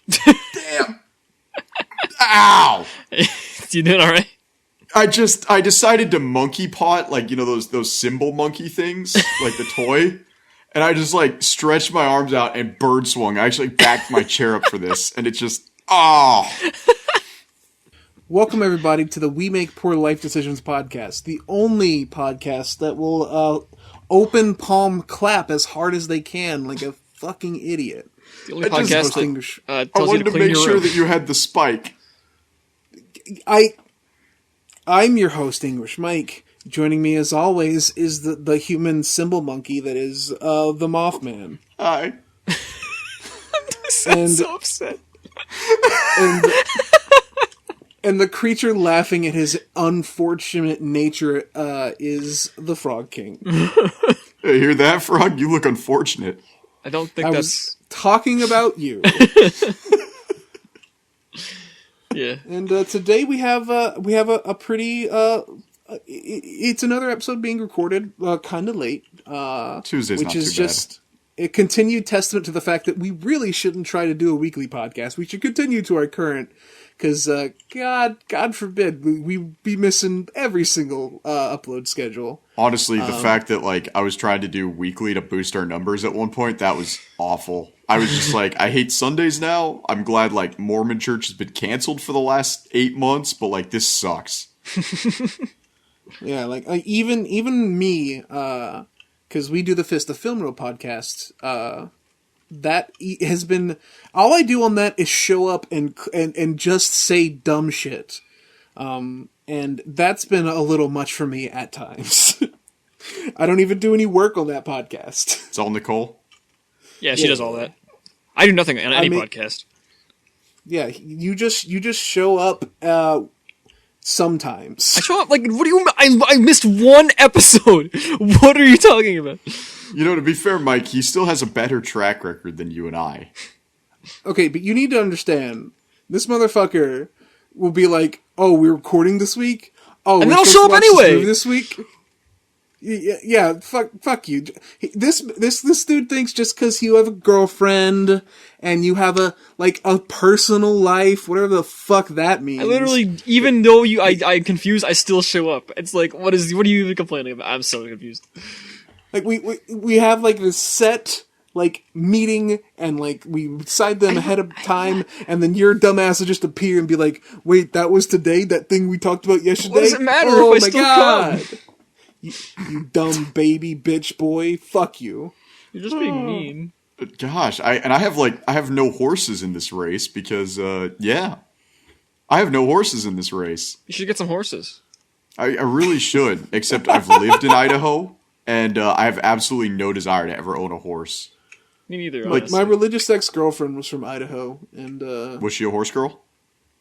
Damn. Ow! You doing all right? I decided to monkey pot, like, you know, those symbol monkey things, like the toy. And I just, like, stretched my arms out and bird swung. I actually backed my chair up for this. And it just, Welcome, everybody, to the We Make Poor Life Decisions podcast, the only podcast that will open palm clap as hard as they can like a fucking idiot. The only podcast that I tells you wanted to to clean make your sure room. that you had the spike. I'm your host, English Mike. Joining me, as always, is the human symbol monkey that is the Mothman. Hi. I'm so upset. And the creature laughing at his unfortunate nature is the Frog King. Hey, hear that, Frog? You look unfortunate. I don't think I that's... was talking about you. Yeah. And today we have a pretty it's another episode being recorded kind of late. Tuesday's which not is too just a continued testament to the fact that we really shouldn't try to do a weekly podcast. We should continue to our current, because God forbid we be missing every single upload schedule. Honestly, the fact that, like, I was trying to do weekly to boost our numbers at one point, that was awful. I was just like, I hate Sundays now. I'm glad, like, Mormon Church has been canceled for the last 8 months, but, like, this sucks. Yeah, like, even me, because we do the Fist of Film Reel podcast, that has been... All I do on that is show up and just say dumb shit. And that's been a little much for me at times. I don't even do any work on that podcast. It's all Nicole? Yeah, she does all that. I do nothing on any podcast. Yeah, you just show up sometimes. I show up, like, what do you mean? I missed one episode. What are you talking about? You know, to be fair, Mike, he still has a better track record than you and I. Okay, but you need to understand, this motherfucker will be like, "Oh, we're recording this week. Oh, and we're then I'll supposed show to up watch this anyway movie this week." Yeah, fuck you. This dude thinks just because you have a girlfriend and you have a personal life, whatever the fuck that means. I literally, even though I'm confused, I still show up. It's like, what are you even complaining about? I'm so confused. Like, we have, like, this set, like, meeting, and, like, we decide them ahead of time, and then your dumbass will just appear and be like, wait, that was today? That thing we talked about yesterday? What does it matter oh if I my still God. come? You dumb baby bitch boy. Fuck you. You're just being mean. Gosh, I have no horses in this race because, I have no horses in this race. You should get some horses. I really should, except I've lived in Idaho, and I have absolutely no desire to ever own a horse. Me neither, Like, honestly. my religious ex-girlfriend was from Idaho, and, Was she a horse girl?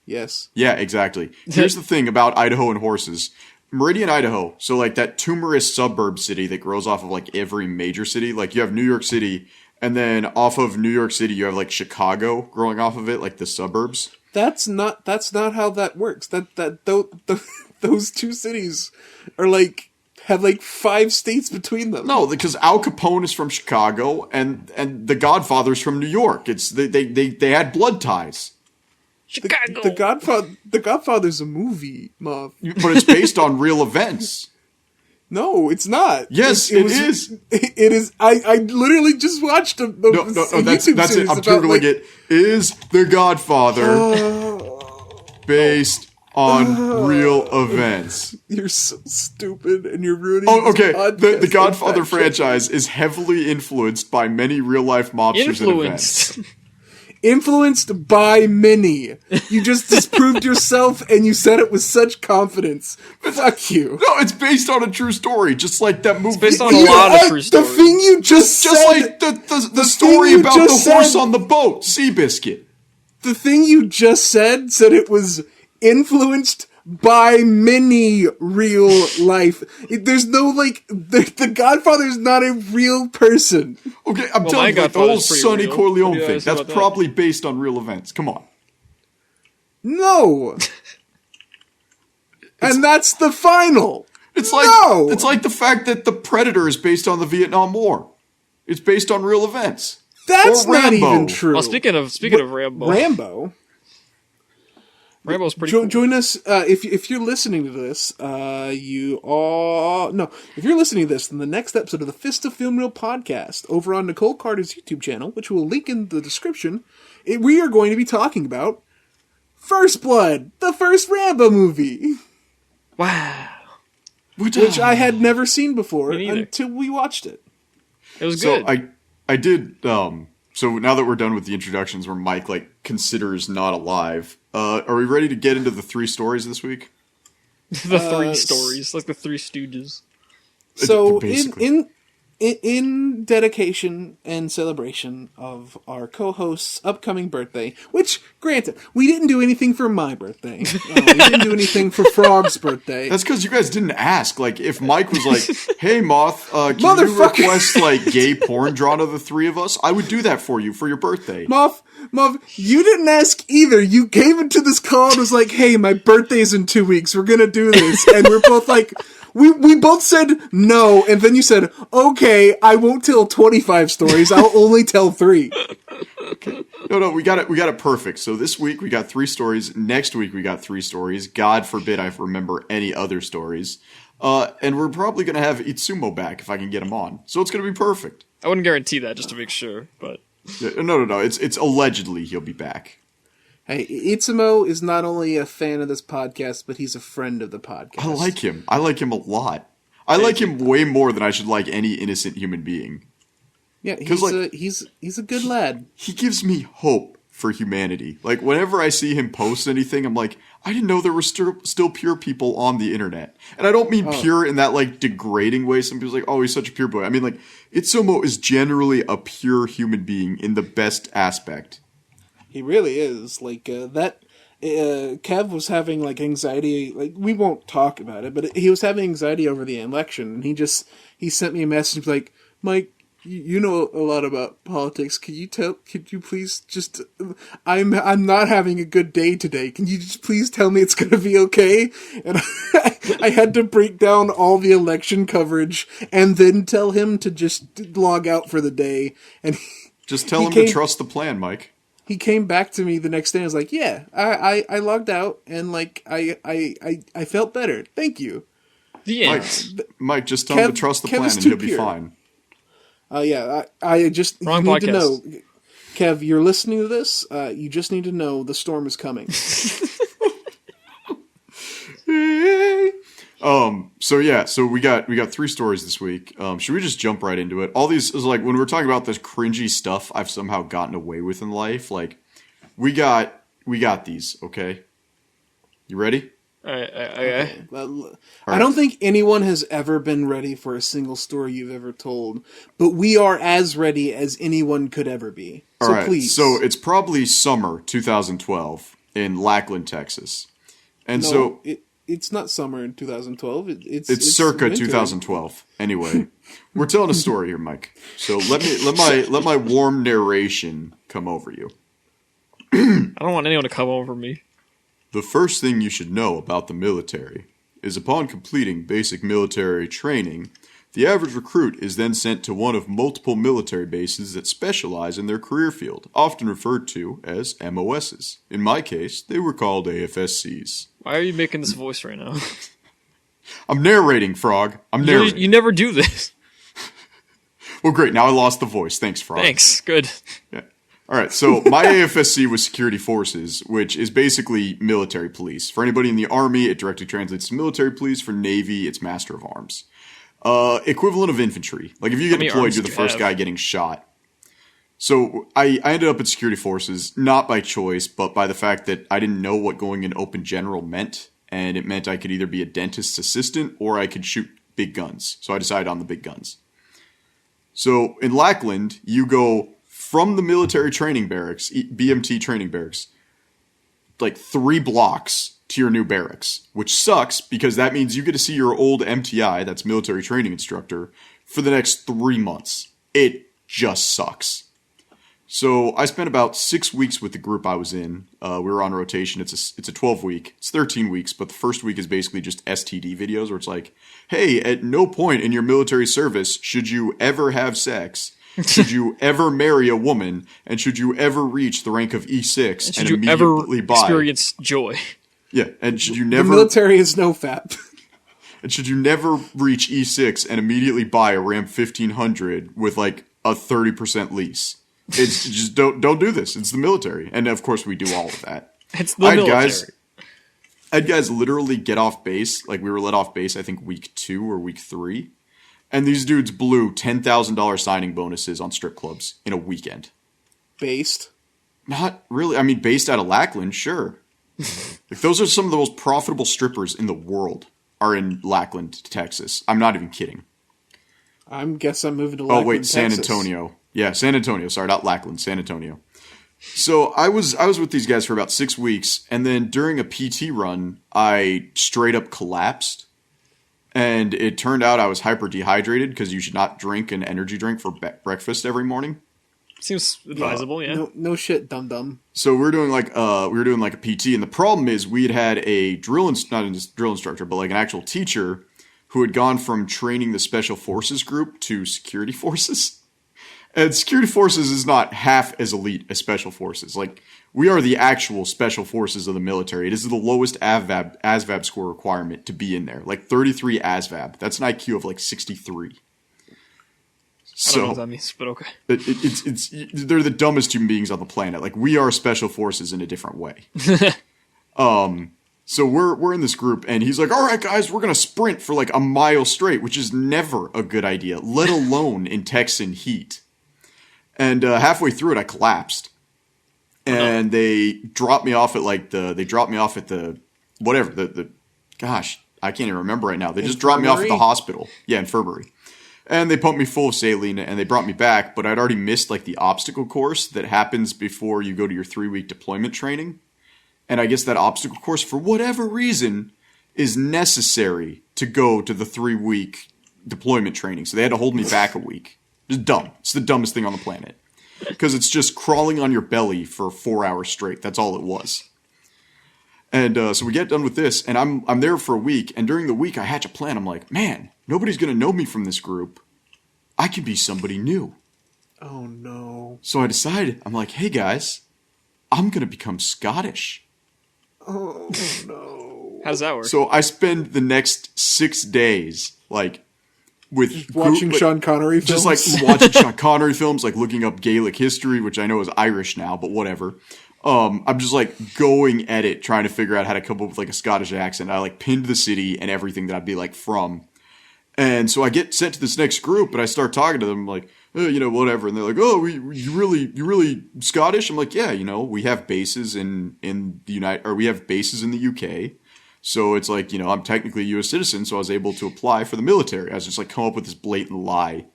yes. Yeah, exactly. Here's the thing about Idaho and horses. Meridian, Idaho, so, like, that tumorous suburb city that grows off of, like, every major city. Like, you have New York City, and then off of New York City, you have, like, Chicago growing off of it, like, the suburbs. That's not how that works. Those two cities are, like, have, like, 5 states between them. No, because Al Capone is from Chicago, and the Godfather's from New York. It's they had blood ties. Chicago! The Godfather's a movie, Moth. But it's based on real events. No, it's not. Yes, it is. It is. I literally just watched a That's YouTube it. series I'm about, googling like, it. Is The Godfather based on real events? You're so stupid, and you're ruining. Oh, okay. this podcast The Godfather with that franchise is heavily influenced by many real life mobsters and events. Influenced by many. You just disproved yourself, and you said it with such confidence. Fuck you. No, it's based on a true story, just like that movie. It's based on a lot of true stories. The thing you just Just said, like the story you about the just horse said- on the boat, Seabiscuit. the thing you just said it was influenced by many real life. There's no, like, the Godfather's not a real person. Okay, I'm Well, telling my you, like, the whole Godfather's pretty Sonny real. Corleone What do you thing, guys say that's about that? probably based on real events. Come on. No. And that's the final. It's like No! it's like the fact that The Predator is based on the Vietnam War. It's based on real events. That's Or not Rambo. even true. Well, speaking of Rambo. Rambo's pretty cool. Join us if you're listening to this. If you're listening to this, then the next episode of the Fist of Film Reel podcast over on Nicole Carter's YouTube channel, which we'll link in the description, we are going to be talking about First Blood, the first Rambo movie, Wow. which I had never seen before Me neither. until we watched it. It was So good. I did. So now that we're done with the introductions, where Mike considers not alive, are we ready to get into the 3 stories this week? The 3 stories, like the 3 Stooges. So Basically. in dedication and celebration of our co-host's upcoming birthday, which, granted, we didn't do anything for my birthday. We didn't do anything for Frog's birthday. That's because you guys didn't ask. Like, if Mike was like, "Hey, Moth, can you Motherfucker. request gay porn drawn of the 3 of us?" I would do that for you for your birthday. Muff, you didn't ask either. You came into this call and was like, "Hey, my birthday's in 2 weeks. We're gonna do this," and we're both like. We both said no, and then you said, "Okay, I won't tell 25 stories. I'll only tell 3." No, we got it perfect. So this week we got 3 stories. Next week we got 3 stories. God forbid I remember any other stories. And we're probably gonna have Itsumo back if I can get him on. So it's gonna be perfect. I wouldn't guarantee that just to make sure, but No. It's allegedly he'll be back. Hey, Itsumo is not only a fan of this podcast, but he's a friend of the podcast. I like him. I like him a lot. I like him way more than I should like any innocent human being. Yeah, 'Cause, he's a good lad. He gives me hope for humanity. Like, whenever I see him post anything, I'm like, I didn't know there were still pure people on the internet. And I don't mean pure in that, degrading way. Some people's like, oh, he's such a pure boy. I mean, Itsumo is generally a pure human being in the best aspect. He really is. Kev was having, anxiety. We won't talk about it, but he was having anxiety over the election, and he sent me a message like, "Mike, you know a lot about politics. Could you please just, I'm not having a good day today. Can you just please tell me it's gonna be okay?" And I had to break down all the election coverage and then tell him to just log out for the day. And Just tell him to trust the plan, Mike. he came back to me the next day and was like, "Yeah, I logged out and I felt better. Thank you." the end. Mike, just tell him to trust the plan and he'll be fine. I just Wrong need to podcast. know, Kev, you're listening to this. You just need to know the storm is coming. So we got 3 stories this week. Should we just jump right into it? All these is when we're talking about this cringy stuff I've somehow gotten away with in life. We got these. Okay, you ready? Okay. I don't think anyone has ever been ready for a single story you've ever told, but we are as ready as anyone could ever be. So All right. please. So it's probably summer 2012 in Lackland, Texas, and No, it's not summer in 2012. It's circa winter. 2012. Anyway, we're telling a story here, Mike. So let my warm narration come over you. I don't want anyone to come over me. The first thing you should know about the military is upon completing basic military training, the average recruit is then sent to one of multiple military bases that specialize in their career field, often referred to as MOSs. In my case, they were called AFSCs. Why are you making this voice right now? I'm narrating, Frog. I'm narrating. You never do this. Well, great. Now I lost the voice. Thanks, Frog. Thanks. Good. Yeah. All right, so my AFSC was Security Forces, which is basically military police. For anybody in the Army, it directly translates to military police. For Navy, it's Master of Arms. Equivalent of infantry. If you get many deployed, arms you're the do you first have? guy getting shot. So I ended up at Security Forces, not by choice, but by the fact that I didn't know what going in open general meant, and it meant I could either be a dentist's assistant or I could shoot big guns. So I decided on the big guns. So in Lackland, you go from the military training barracks, BMT training barracks, 3 blocks to your new barracks, which sucks because that means you get to see your old MTI, that's military training instructor, for the next 3 months. It just sucks. So I spent about 6 weeks with the group I was in. We were on rotation. It's a 12-week. It's 13 weeks, but the first week is basically just STD videos where it's hey, at no point in your military service should you ever have sex. should you ever marry a woman, and should you ever reach the rank of E6 Should and you ever immediately buy. experience joy? Yeah, and should you The never military is no fap. and should you never reach E6 and immediately buy a Ram 1500 with like a 30% lease. It's just don't do this. It's the military. And of course we do all of that. It's the military. I had guys literally get off base. Like, we were let off base, I think, week 2 or week 3. And these dudes blew $10,000 signing bonuses on strip clubs in a weekend. Based? Not really. I mean, based out of Lackland, sure. Like, those are some of the most profitable strippers in the world are in Lackland, Texas. I'm not even kidding. I guess I'm moving to Lackland, Oh, wait, San Texas. Antonio. Yeah, San Antonio. Sorry, not Lackland, San Antonio. So I was with these guys for about 6 weeks, and then during a PT run, I straight up collapsed. And it turned out I was hyper dehydrated because you should not drink an energy drink for breakfast every morning. Seems advisable, yeah. No shit, dum dum. So we were doing like a PT, and the problem is we had a not a drill instructor, but like an actual teacher who had gone from training the special forces group to security forces. And security forces is not half as elite as special forces. Like, we are the actual special forces of the military. It is the lowest ASVAB score requirement to be in there. Like 33 ASVAB. That's an IQ of like 63. I don't know what that means, but okay. They're the dumbest human beings on the planet. Like, we are special forces in a different way. So we're in this group, and he's like, all right, guys, we're going to sprint for like a mile straight, which is never a good idea, let alone in Texan heat. And halfway through it, I collapsed. And they dropped me off at gosh, I can't even remember right now. They just dropped me off at the hospital. Yeah, infirmary. And they pumped me full of saline, and they brought me back, but I'd already missed like the obstacle course that happens before you go to your 3-week deployment training. And I guess that obstacle course, for whatever reason, is necessary to go to the 3-week deployment training. So they had to hold me back a week. It's dumb. It's the dumbest thing on the planet. Because it's just crawling on your belly for 4 hours straight. That's all it was. And so we get done with this, and I'm there for a week. And during the week, I hatch a plan. I'm like, man, nobody's going to know me from this group. I could be somebody new. Oh, no. So I decided, I'm like, hey, guys, I'm going to become Scottish. Oh, no. How does that work? So I spend the next 6 days, like, with watching Sean Connery films? Just like watching Sean Connery films, like looking up Gaelic history, which I know is Irish now, but whatever. I'm just like going at it, trying to figure out how to come up with like a Scottish accent. I like pinned the city and everything that I'd be like from. And so I get sent to this next group, and I start talking to them like, whatever. And they're like, oh, you really Scottish? I'm like, yeah, we have bases in we have bases in the UK. So it's like, I'm technically a U.S. citizen, so I was able to apply for the military. I was just like, come up with this blatant lie.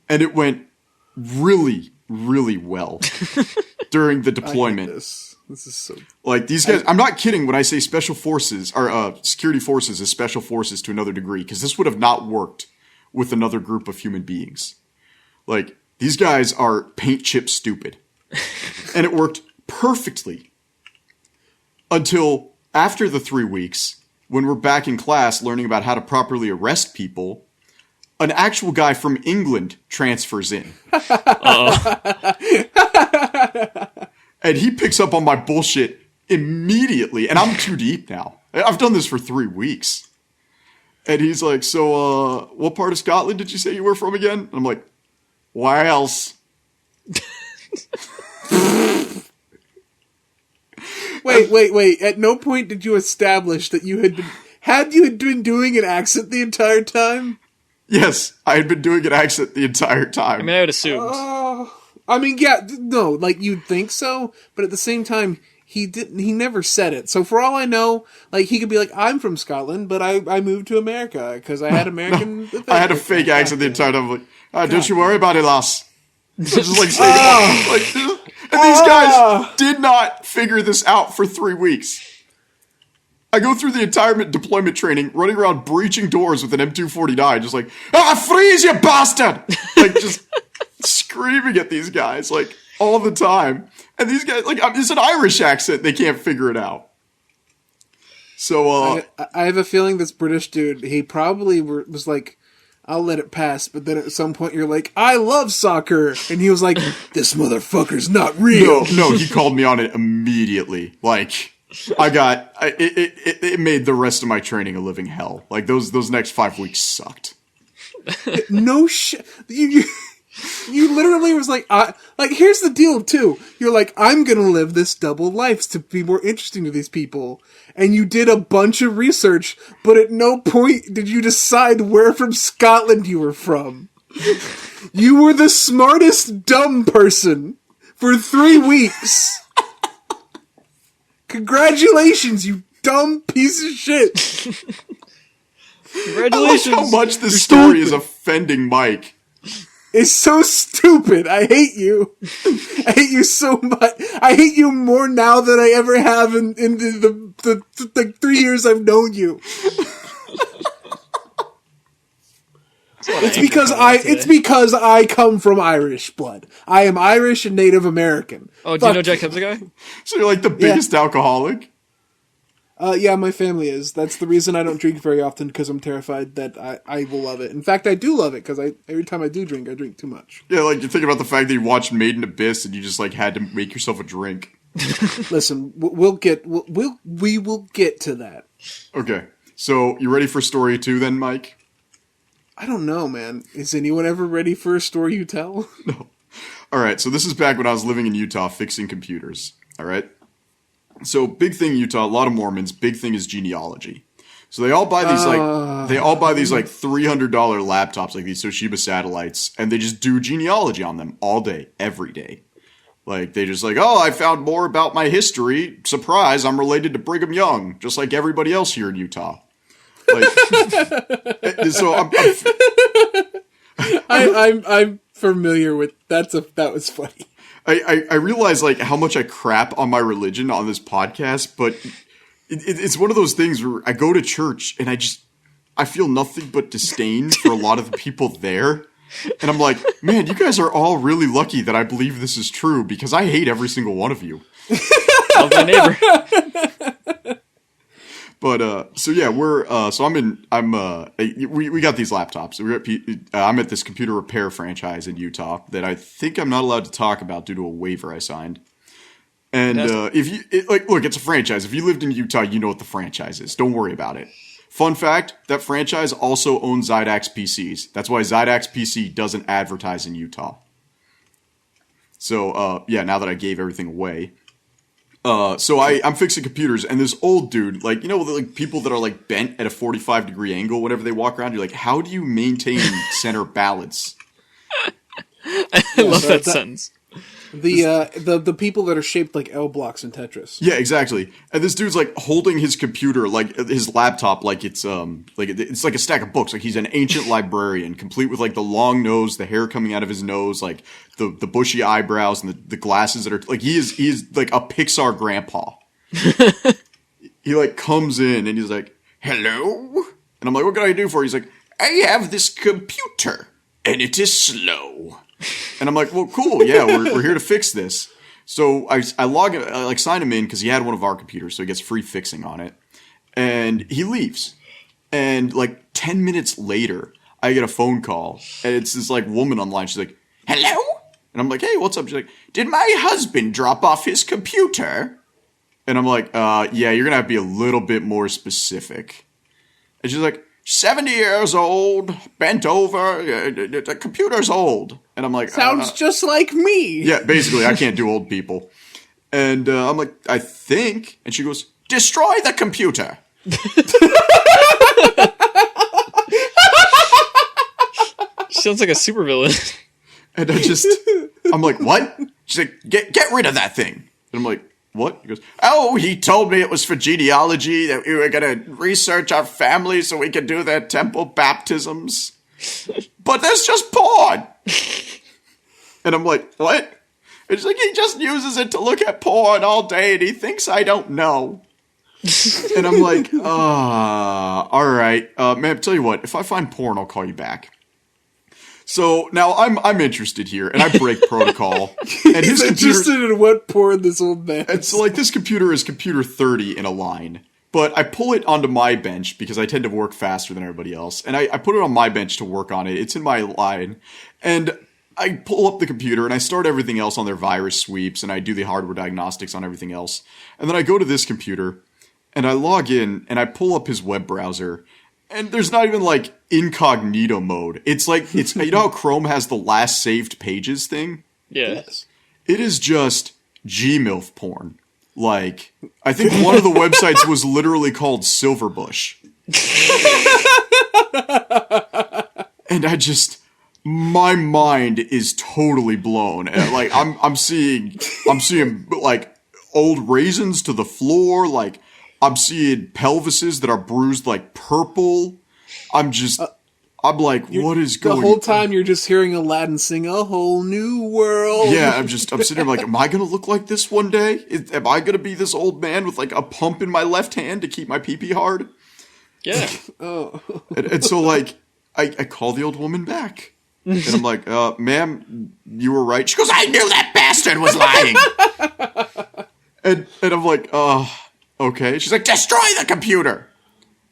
And it went really, really well during the deployment. I hate this. This is so... Like, these guys, I'm not kidding when I say special forces, or security forces is special forces to another degree, because this would have not worked with another group of human beings. Like, these guys are paint chip stupid. And it worked perfectly. Until... after the 3 weeks, when we're back in class learning about how to properly arrest people, an actual guy from England transfers in. And he picks up on my bullshit immediately. And I'm too deep now. I've done this for 3 weeks. And he's like, so, what part of Scotland did you say you were from again? And I'm like, Wales. Wait. At no point did you establish that you had been doing an accent the entire time? Yes, I had been doing an accent the entire time. I mean, I would assume. Yeah, no, like, you'd think so, but at the same time, he never said it. So for all I know, like, he could be like, I'm from Scotland, but I moved to America because I had American... No, I had a fake accent the entire time. I'm like, don't you worry about it, lass. Just like saying, and these guys did not figure this out for 3 weeks. I go through the entire deployment training, running around breaching doors with an M249, just like, freeze, you bastard! Like, just screaming at these guys, like, all the time. And these guys, like, it's an Irish accent, they can't figure it out. So, I have a feeling this British dude, he probably was like, I'll let it pass. But then at some point you're like, I love soccer. And he was like, this motherfucker's not real. No, he called me on it immediately. Like, it made the rest of my training a living hell. Like, those next 5 weeks sucked. No shit. You literally was like, here's the deal, too. You're like, I'm gonna live this double life to be more interesting to these people. And you did a bunch of research, but at no point did you decide where from Scotland you were from. You were the smartest dumb person for 3 weeks. Congratulations, you dumb piece of shit. Congratulations. I like how much this story is offending Mike. It's so stupid. I hate you. I hate you so much. I hate you more now than I ever have in the 3 years I've known you. It's because I come from Irish blood. I am Irish and Native American. Oh, do you know Jack Hepzibah? So you're like the biggest alcoholic? Yeah, my family is. That's the reason I don't drink very often, because I'm terrified that I will love it. In fact, I do love it, because every time I do drink, I drink too much. Yeah, like you think about the fact that you watched Made in Abyss and you just like had to make yourself a drink. Listen, we will get to that. Okay, so you ready for story 2 then, Mike? I don't know, man. Is anyone ever ready for a story you tell? No. All right, so this is back when I was living in Utah fixing computers. All right. So big thing in Utah, a lot of Mormons, big thing is genealogy. So they all buy these like $300 laptops, like these Toshiba satellites, and they just do genealogy on them all day, every day. Like they just like, oh, I found more about my history. Surprise, I'm related to Brigham Young, just like everybody else here in Utah. Like, so I'm familiar with that was funny. I realize like how much I crap on my religion on this podcast, but it's one of those things where I go to church and I feel nothing but disdain for a lot of the people there. And I'm like, man, you guys are all really lucky that I believe this is true, because I hate every single one of you. Love my neighbor. But so yeah, we got these laptops. I'm at this computer repair franchise in Utah that I think I'm not allowed to talk about due to a waiver I signed. And look, it's a franchise. If you lived in Utah, you know what the franchise is. Don't worry about it. Fun fact: that franchise also owns Zydax PCs. That's why Zydax PC doesn't advertise in Utah. So yeah, now that I gave everything away. So I'm fixing computers, and this old dude, like, you know, like people that are like bent at a 45-degree angle whenever they walk around, you're like, how do you maintain center balance? I love that sentence. The people that are shaped like L blocks in Tetris. Yeah, exactly. And this dude's like holding his computer, like his laptop, like it's like a stack of books. Like he's an ancient librarian, complete with like the long nose, the hair coming out of his nose, like the bushy eyebrows and the glasses that are like he is like a Pixar grandpa. He like comes in and he's like, "Hello," and I'm like, "What can I do for you?" He's like, "I have this computer and it is slow." And I'm like, well, cool, yeah, we're here to fix this. So I sign him in because he had one of our computers, so he gets free fixing on it. And he leaves. And like 10 minutes later, I get a phone call, and it's this like woman online. She's like, "Hello?" And I'm like, "Hey, what's up?" She's like, "Did my husband drop off his computer?" And I'm like, yeah, you're gonna have to be a little bit more specific. And she's like, 70 years old, bent over, the computer's old. And I'm like, sounds just like me. Yeah, basically, I can't do old people. And I'm like, I think. And she goes, "Destroy the computer." Sounds like a supervillain. And I'm like, what? She's like, get rid of that thing. And I'm like, what? He goes, "Oh, he told me it was for genealogy, that we were going to research our family so we could do their temple baptisms. But there's just porn." And I'm like, what? And she's like, "He just uses it to look at porn all day and he thinks I don't know." And I'm like, all right. Man, tell you what, if I find porn, I'll call you back. So now I'm interested here, and I break protocol. And He's interested in what porn this old man. And so like this computer is computer 30 in a line. But I pull it onto my bench because I tend to work faster than everybody else. And I put it on my bench to work on it. It's in my line. And I pull up the computer and I start everything else on their virus sweeps and I do the hardware diagnostics on everything else. And then I go to this computer and I log in and I pull up his web browser. And there's not even like incognito mode. It's like, you know how Chrome has the last saved pages thing? Yeah. Yes. It is just Gmilf porn. Like, I think one of the websites was literally called Silverbush. And my mind is totally blown. And like, I'm seeing like old raisins to the floor. Like, I'm seeing pelvises that are bruised like purple. I'm like, what is going on? The whole time you're just hearing Aladdin sing "A Whole New World." Yeah, I'm sitting there like, am I going to look like this one day? Am I going to be this old man with like a pump in my left hand to keep my pee-pee hard? Yeah. Oh. And so like, I call the old woman back. And I'm like, ma'am, you were right. She goes, I knew that bastard was lying. and I'm like, okay. She's like, destroy the computer.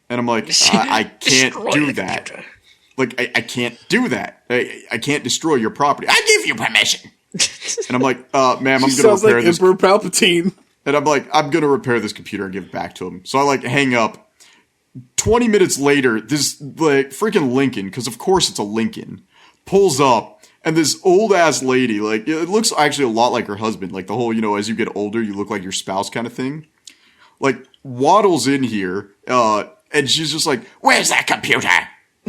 And I'm like, I can't do that. Computer. Like, I can't do that. I can't destroy your property. I give you permission. And I'm like, ma'am, I'm going to repair like this. Emperor Palpatine. And I'm like, I'm going to repair this computer and give it back to him. So I like hang up. 20 minutes later, this like freaking Lincoln, because of course it's a Lincoln, pulls up. And this old ass lady, like, it looks actually a lot like her husband. Like the whole, you know, as you get older, you look like your spouse kind of thing. Like, waddles in here, and she's just like, where's that computer?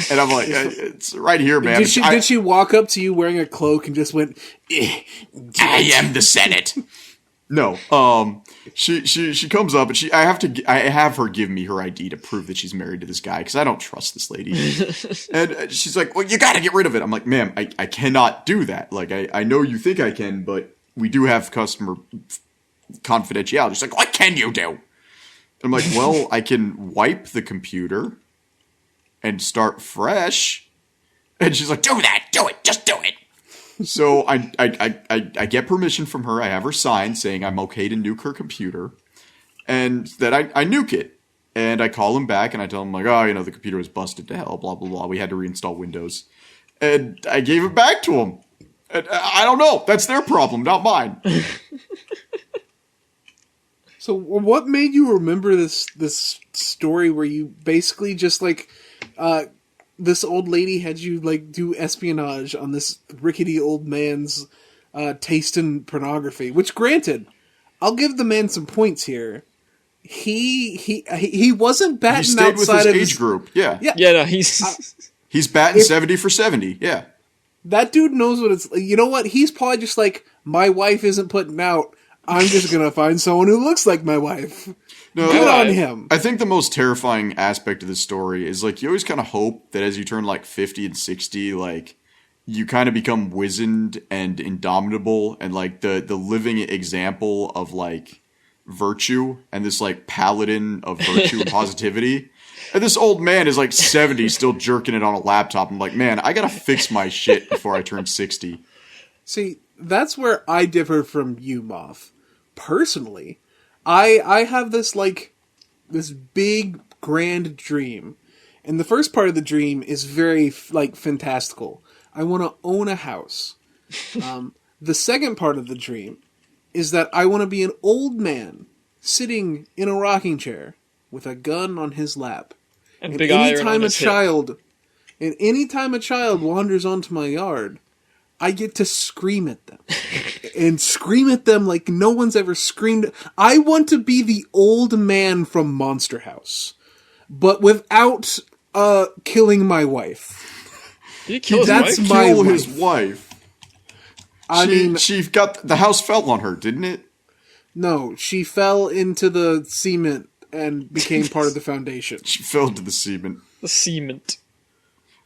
And I'm like, it's right here, man. Did she walk up to you wearing a cloak and just went, I am the Senate. No, she comes up and I have her give me her ID to prove that she's married to this guy because I don't trust this lady. And she's like, well, you got to get rid of it. I'm like, ma'am, I cannot do that. Like, I know you think I can, but we do have customer confidentiality. She's like, what can you do? I'm like, well, I can wipe the computer and start fresh. And she's like, do that, do it, just do it. So I get permission from her. I have her sign saying I'm okay to nuke her computer, and that I nuke it. And I call him back and I tell him like, oh, you know, the computer was busted to hell, blah, blah, blah. We had to reinstall Windows. And I gave it back to him. And I don't know. That's their problem, not mine. So what made you remember this story where you basically just like, this old lady had you like do espionage on this rickety old man's taste in pornography? Which, granted, I'll give the man some points here. He wasn't batting he stayed outside with his of age group. Yeah. Yeah, no, he's batting 70 for 70. Yeah. That dude knows what it's. You know what? He's probably just like, my wife isn't putting out. I'm just gonna find someone who looks like my wife. No, good on him. I think the most terrifying aspect of this story is like you always kind of hope that as you turn like 50 and 60, like you kind of become wizened and indomitable and like the living example of like virtue and this like paladin of virtue and positivity. And this old man is like 70 still jerking it on a laptop. I'm like, man, I gotta fix my shit before I turn 60. See, that's where I differ from you, Moth. Personally, I have this like this big grand dream, and the first part of the dream is very like fantastical. I want to own a house. The second part of the dream is that I want to be an old man sitting in a rocking chair with a gun on his lap, and big iron on his hip. And anytime a child wanders onto my yard, I get to scream at them. And scream at them like no one's ever screamed. I want to be the old man from Monster House. But without killing my wife. Did he kill his wife? I mean, the house fell on her, didn't it? No, she fell into the cement and became part of the foundation. She fell into the cement. The cement.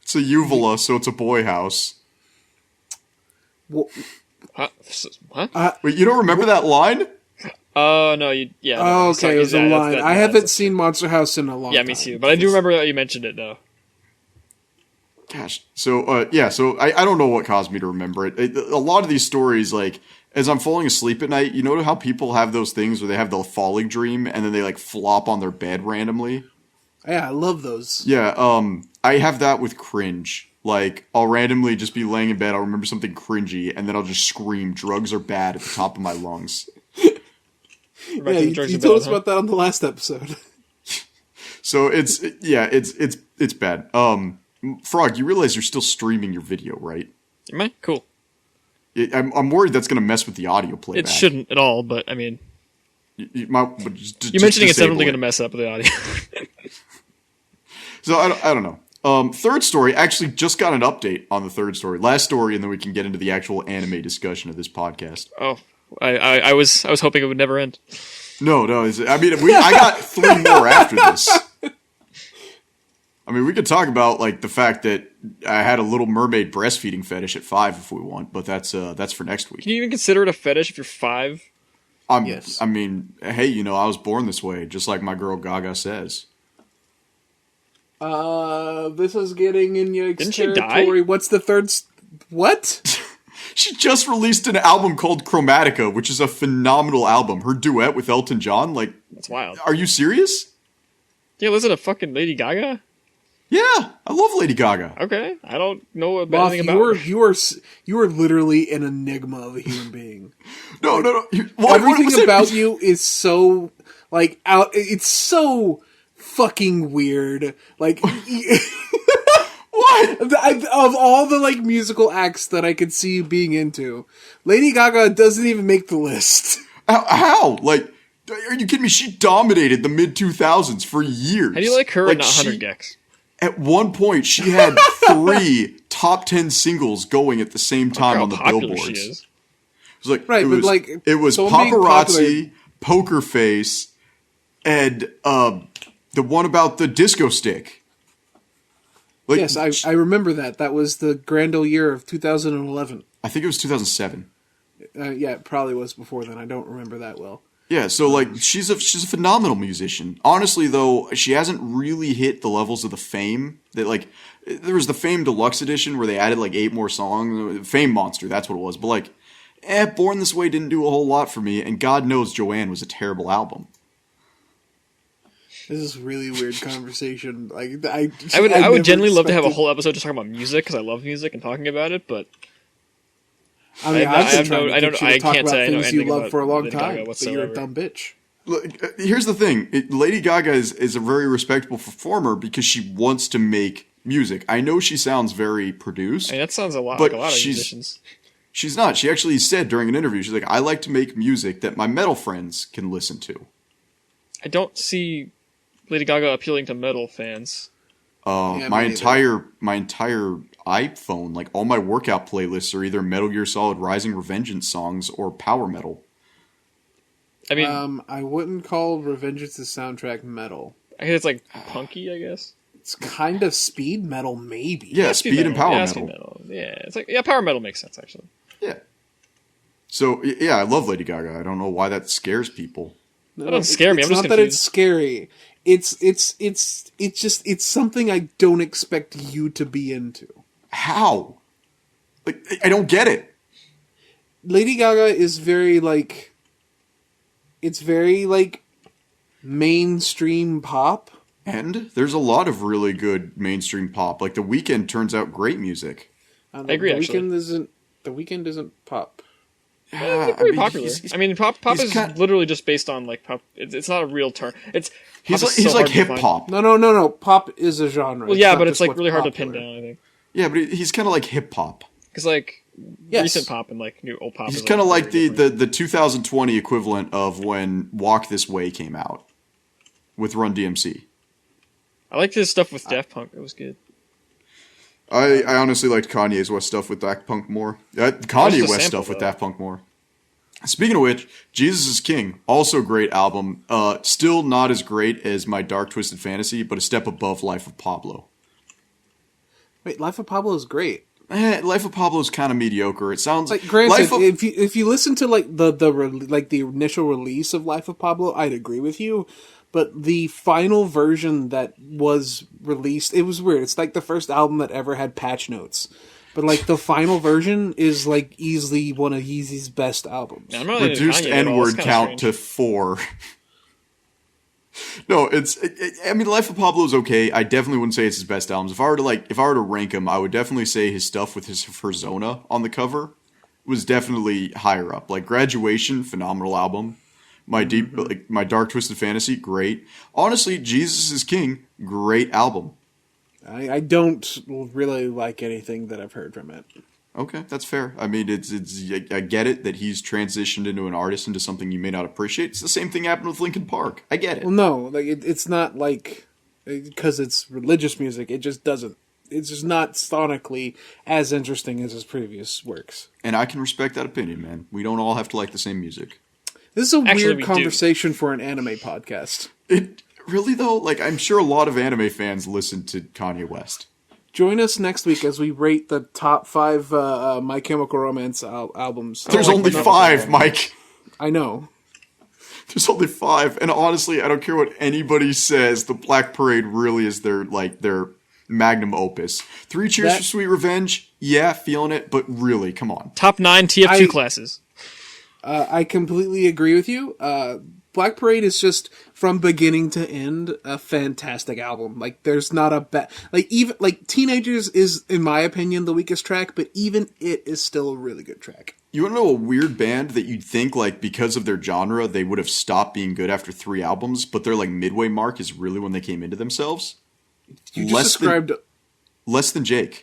It's a uvula, so it's a boy house. Well, what? Wait, you don't remember that line? Oh, no, you... Yeah. Oh, okay, it was a line. I haven't seen Monster House in a long time. Yeah, me too. But I do remember that you mentioned it, though. Gosh. So, I don't know what caused me to remember it. A lot of these stories, like, as I'm falling asleep at night, you know how people have those things where they have the falling dream and then they like flop on their bed randomly? Yeah, I love those. Yeah, I have that with cringe. Like, I'll randomly just be laying in bed, I'll remember something cringy, and then I'll just scream, drugs are bad at the top of my lungs. Yeah, you told us about that on the last episode. So it's bad. Frog, you realize you're still streaming your video, right? Am I? Cool. I'm worried that's going to mess with the audio playback. It shouldn't at all, but I mean... You mentioning it's definitely going to mess up with the audio. So I don't know. Third story, actually just got an update on the third story. Last story, and then we can get into the actual anime discussion of this podcast. Oh, I was hoping it would never end. No. I got 3 more after this. I mean, we could talk about like the fact that I had a Little Mermaid breastfeeding fetish at 5 if we want, but that's for next week. Can you even consider it a fetish if you're 5? Yes. I mean, hey, I was born this way, just like my girl Gaga says. This is getting in your Didn't she territory. die? What's the third? What? She just released an album called Chromatica, which is a phenomenal album. Her duet with Elton John, like, That's wild. are you serious? Yeah, listen to fucking Lady Gaga? Yeah, I love Lady Gaga. Okay, I don't know Moth, anything about her. you are literally an enigma of a human being. No. Everything about you is so like out. It's so fucking weird. Like What? of all the like musical acts that I could see you being into, Lady Gaga doesn't even make the list. How? Like, are you kidding me? She dominated the mid 2000s for years. How do you like her and not 100 Gex? At one point, she had 3 top 10 singles going at the same time on the billboards. She is. It was like, Right, but like it was so many Paparazzi, Poker Face, and the one about the disco stick. Like, yes, I remember that. That was the grand old year of 2011. I think it was 2007. Yeah, it probably was before then. I don't remember that well. Yeah, so like she's a phenomenal musician. Honestly, though, she hasn't really hit the levels of the Fame that like there was the Fame Deluxe Edition where they added like 8 more songs. Fame Monster, that's what it was. But like, Born This Way didn't do a whole lot for me, and God knows Joanne was a terrible album. This is really weird conversation. Like I would genuinely love to have a whole episode just talking about music because I love music and talking about it, but I mean, I've been trying to get you to talk can't about say I know things you anything love about for a long Lady Gaga time, but whatsoever. you're a dumb bitch. Look, here's the thing. Lady Gaga is a very respectable performer because she wants to make music. I know she sounds very produced. I mean, that sounds a lot but like a lot of she's- musicians. She's not. She actually said during an interview, she's like, I like to make music that my metal friends can listen to. I don't see Lady Gaga appealing to metal fans. Yeah, My me neither. entire iPhone, like all my workout playlists are either Metal Gear Solid Rising Revengeance songs or power metal. I mean, I wouldn't call Revengeance's soundtrack metal. I guess it's like punky, I guess. It's kind of speed metal, maybe. Yeah, speed and power metal. Speed metal. Yeah, it's like power metal makes sense actually. Yeah. So yeah, I love Lady Gaga. I don't know why that scares people. No, That doesn't scare me. It's I'm just not that it's confused. scary. It's something I don't expect you to be into. How? Like, I don't get it. Lady Gaga is very like. It's very like mainstream pop. And there's a lot of really good mainstream pop. Like The Weeknd turns out great music. I agree, The actually. Weekend isn't pop. Yeah, it's pretty popular. I mean, pop he's is literally just based on like pop. It's not a real term. He's pop like, is so he's like hard to hip define. hop. No. Pop is a genre. Well, yeah, not but just it's like what's really hard to popular. pin down. I think Yeah, but he's kind of like hip hop. because like Yes. recent pop and like new old pop. He's is, kind of like very different. the 2020 equivalent of when Walk This Way came out with Run DMC. I liked his stuff with Daft Punk. It was good. I honestly liked Kanye's West stuff with Daft Punk more. What's Kanye the West sample, stuff with though? Daft Punk more. Speaking of which, Jesus is King, also great album. Still not as great as my Dark Twisted Fantasy, but a step above Life of Pablo. Wait, Life of Pablo is great. Life of Pablo is kind of mediocre. It sounds Like, granted, Life of, if you listen to like the initial release of Life of Pablo, I'd agree with you. But the final version that was released, it was weird. It's like the first album that ever had patch notes. But like the final version is like easily one of Yeezy's best albums. Yeah, I'm not really into Reduced Kanye at all. N-word It's kinda count strange. to 4. No, I mean, Life of Pablo is okay. I definitely wouldn't say it's his best albums. If I were to rank him, I would definitely say his stuff with his Persona on the cover was definitely higher up. Like Graduation, phenomenal album. My Dark Twisted Fantasy, great. Honestly, Jesus is King, great album. I don't really like anything that I've heard from it. Okay, that's fair. I mean, I get it that he's transitioned into an artist into something you may not appreciate. It's the same thing happened with Linkin Park. I get it. Well, no, like it's not like because it's religious music. It just doesn't. It's just not sonically as interesting as his previous works. And I can respect that opinion, man. We don't all have to like the same music. This is a Actually, weird we do. conversation for an anime podcast. It really though, like I'm sure a lot of anime fans listen to Kanye West. Join us next week as we rate the top 5 My Chemical Romance albums. There's only 5, Mike. I know. There's only 5, and honestly, I don't care what anybody says. The Black Parade really is their magnum opus. 3 Cheers for Sweet Revenge, yeah, feeling it, but really, come on. Top 9 TF2 classes. I completely agree with you. Black Parade is just from beginning to end a fantastic album. Like there's not a bad even Teenagers is in my opinion the weakest track, but even it is still a really good track. You want to know a weird band that you'd think like because of their genre they would have stopped being good after 3 albums, but their like midway mark is really when they came into themselves? You just described Less Than Jake.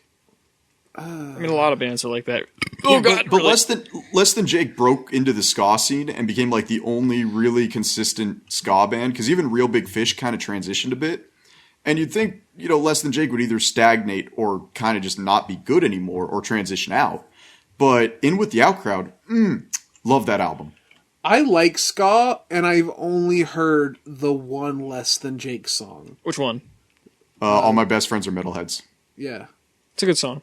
I mean, a lot of bands are like that. Oh god, but really? Less Than Jake broke into the ska scene and became like the only really consistent ska band because even Real Big Fish kind of transitioned a bit. And you'd think, Less Than Jake would either stagnate or kind of just not be good anymore or transition out. But In With the Out Crowd, love that album. I like ska, and I've only heard the one Less Than Jake song. Which one? All My Best Friends Are Metalheads. Yeah. It's a good song.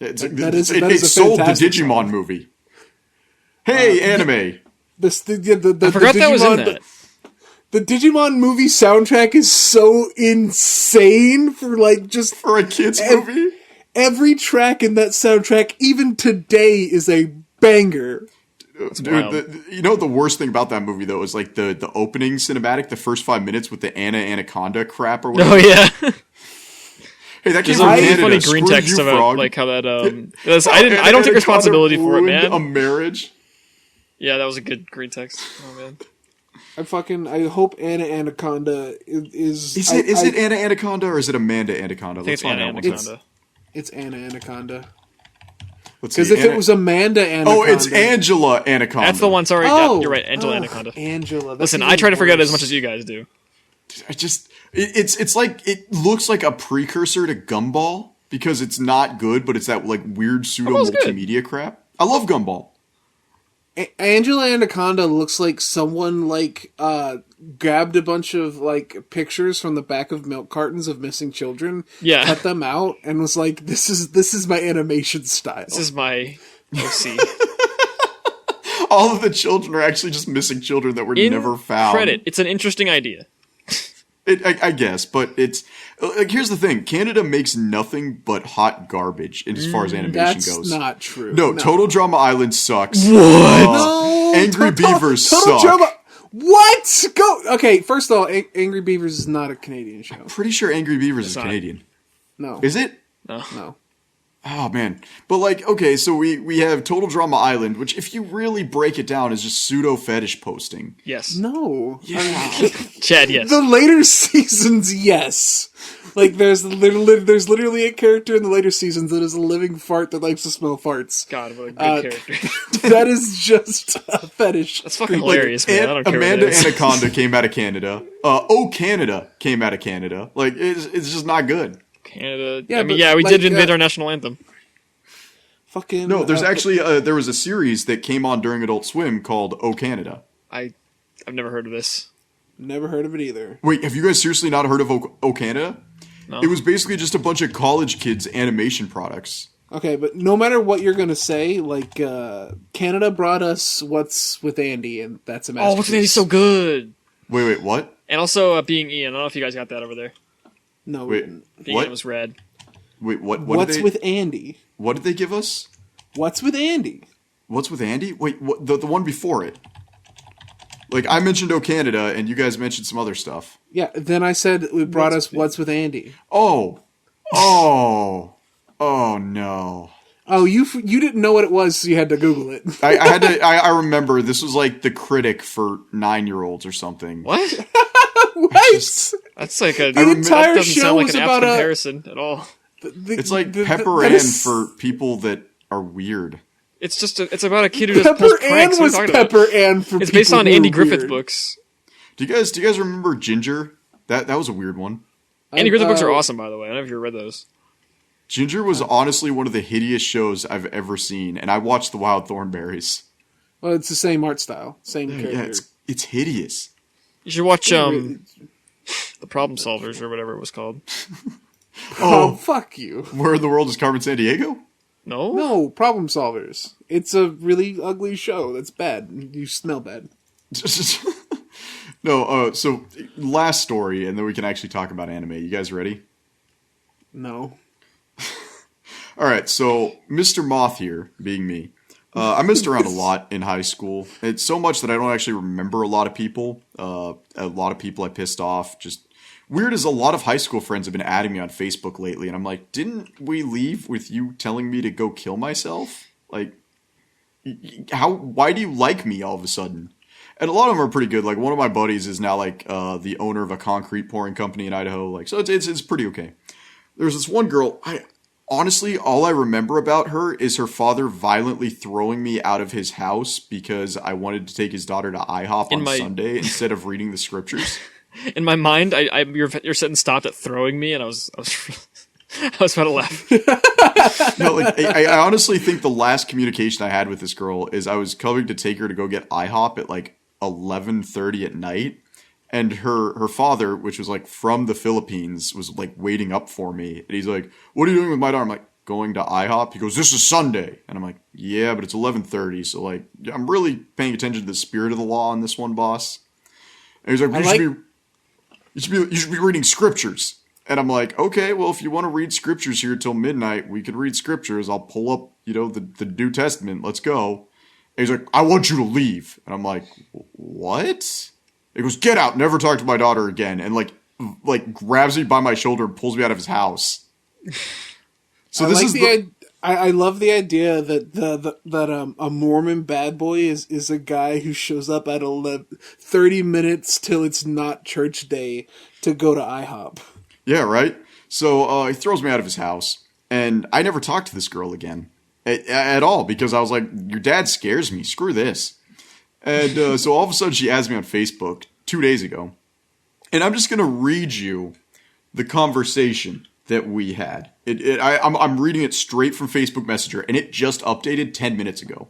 It a sold the fantastic Digimon song. movie. Hey, anime. The I forgot that was in that. The Digimon movie soundtrack is so insane for like just For a kid's movie? every track in that soundtrack, even today, is a banger. Dude, the worst thing about that movie, though, is like the opening cinematic, the first 5 minutes with the Anaconda crap or whatever. Oh yeah. Hey, that came There's from a really Canada. funny green Screw text you, about frog. like how that I don't take responsibility for it, Ruined man. A marriage. Yeah, that was a good green text. Oh man. I hope Anaconda is. Is it Anna Anaconda or is it Amanda Anaconda? I think it's Anna Anaconda. It's Anna Anaconda. Let's see. Because if it was Amanda Anaconda, Oh, it's Angela Anaconda. That's the one. Sorry, Oh, you're right. Angela Anaconda. Angela. That's Listen, even I try to forget worse. as much as you guys do. It's like it looks like a precursor to Gumball because it's not good, but it's that like weird pseudo Gumball's good. multimedia crap. I love Gumball. Angela Anaconda looks like someone grabbed a bunch of like pictures from the back of milk cartons of missing children, Yeah. cut them out, and was like, "This is my animation style." This is my OC. All of the children are actually just missing children that were never found. Credit. It's an interesting idea. I guess, but it's like here's the thing: Canada makes nothing but hot garbage as far as animation That's goes. not true. No, Total Drama Island sucks. What? No, Angry Beavers Total suck. Drama- What? Go. Okay, first of all, Angry Beavers is not a Canadian show. Pretty sure Angry Beavers is not. Canadian. No, Is it? no. Oh man, but like okay, so we have Total Drama Island, which if you really break it down is just pseudo fetish posting. Yes. No. Chad, yes. The later seasons, yes. Like there's literally a character in the later seasons that is a living fart that likes to smell farts. God, what a good character. That is just a fetish. That's fucking hilarious, man. I don't care Amanda what it is. Anaconda came out of Canada. Oh Canada came out of Canada. Like it's just not good. Canada. Yeah, I mean, but, we like, did invade our national anthem. Fucking No, there's actually there was a series that came on during Adult Swim called Oh Canada. I've never heard of this. never heard of it either. Wait, have you guys seriously not heard of Oh Canada? No. It was basically just a bunch of college kids' animation products. Okay, but no matter what you're gonna say, like Canada brought us What's with Andy, and that's a masterpiece. Oh, what's Andy's so good. Wait, what? And also Being Ian. I don't know if you guys got that over there. No, Wait, Being what? Ian was rad. Wait, what? What's did they... with Andy? What did they give us? What's with Andy? What's with Andy? Wait, what, the one before it. Like, I mentioned Oh Canada, and you guys mentioned some other stuff. Yeah, then I said it brought us What's with Andy. Oh no. Oh, you didn't know what it was, so you had to Google it. I had to. I remember this was like the critic for 9-year-olds or something. What? What? That's like a. The entire that doesn't show sound like was an about apt comparison at all. It's like Pepper that Ann is- for people that are weird. It's just it's about a kid who just Pepper pulls Ann pranks. What was are you talking about? Pepper Ann for It's based people on who Andy were Griffith weird. books. Do you guys remember Ginger? That was a weird one. Andy Griffith books are awesome, by the way. I don't know if you read those. Ginger was honestly one of the hideous shows I've ever seen, and I watched The Wild Thornberrys. Well, it's the same art style, same character. Yeah, it's hideous. You should watch Really- the Problem Solvers or whatever it was called. Oh, fuck you. Where in the world is Carmen Sandiego? No, No, Problem Solvers. It's a really ugly show that's bad. You smell bad. No, so last story, and then we can actually talk about anime. You guys ready? No. All right, so Mr. Moth here, being me, I messed around a lot in high school. It's so much that I don't actually remember a lot of people. A lot of people I pissed off. Just weird as a lot of high school friends have been adding me on Facebook lately, and I'm like, didn't we leave with you telling me to go kill myself? Like, why do you like me all of a sudden? And a lot of them are pretty good. Like, one of my buddies is now like the owner of a concrete pouring company in Idaho. Like, so it's pretty okay. There's this one girl. Honestly, all I remember about her is her father violently throwing me out of his house because I wanted to take his daughter to IHOP on Sunday instead of reading the scriptures. in my mind, your sentence stopped at throwing me, and I was I was about to laugh. No, like I honestly think the last communication I had with this girl is I was coming to take her to go get IHOP at like 11:30 at night. And her father, which was like from the Philippines, was like waiting up for me. And he's like, "What are you doing with my daughter?" I'm like, "Going to IHOP." He goes, "This is Sunday." And I'm like, "Yeah, but it's 11:30." So like, I'm really paying attention to the spirit of the law on this one, boss. And he's like, you should be reading scriptures. And I'm like, "Okay, well, if you want to read scriptures here till midnight, we could read scriptures. I'll pull up, the New Testament. Let's go." And he's like, "I want you to leave." And I'm like, "What?" He goes, "Get out, never talk to my daughter again," and like grabs me by my shoulder and pulls me out of his house. So I love the idea that a Mormon bad boy is a guy who shows up at 30 minutes till it's not church day to go to IHOP. Yeah, right? So he throws me out of his house, and I never talked to this girl again at all because I was like, "Your dad scares me, screw this." And so all of a sudden she adds me on Facebook 2 days ago. And I'm just going to read you the conversation that we had. I'm reading it straight from Facebook Messenger, and it just updated 10 minutes ago.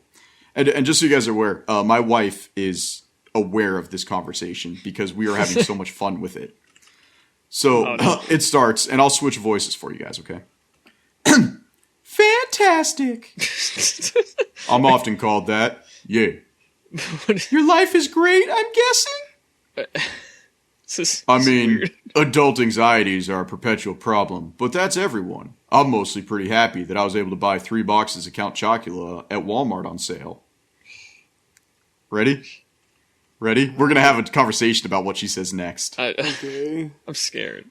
And just so you guys are aware, my wife is aware of this conversation because we are having so much fun with it. So it starts, and I'll switch voices for you guys, okay? Fantastic! I'm often called that. Yeah. Your life is great, I'm guessing? Weird. Adult anxieties are a perpetual problem, but that's everyone. I'm mostly pretty happy that I was able to buy 3 boxes of Count Chocula at Walmart on sale. Ready? We're going to have a conversation about what she says next. Okay. I'm scared.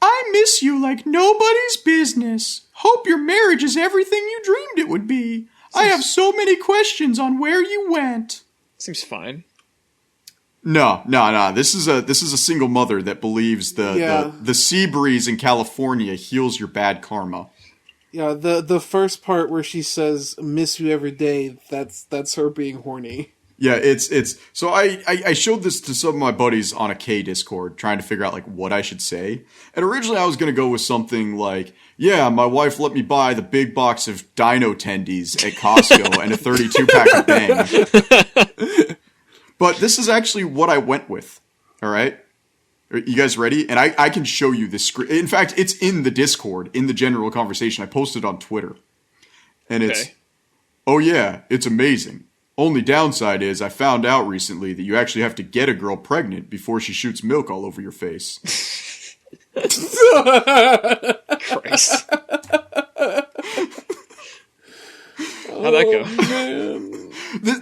I miss you like nobody's business. Hope your marriage is everything you dreamed it would be. I have so many questions on where you went. Seems fine. No. This is a single mother that believes the sea breeze in California heals your bad karma. Yeah, the first part where she says "miss you every day," that's her being horny. Yeah, it's so I showed this to some of my buddies on a K Discord trying to figure out like what I should say. And originally I was gonna go with something like, "Yeah, my wife let me buy the big box of dino tendies at Costco and a 32 pack of Bang." But this is actually what I went with. All right, are you guys ready? And I can show you this script. In fact, it's in the Discord in the general conversation. I posted on Twitter, and it's, "Oh yeah, it's amazing. Only downside is I found out recently that you actually have to get a girl pregnant before she shoots milk all over your face." Christ. How'd that go? Man.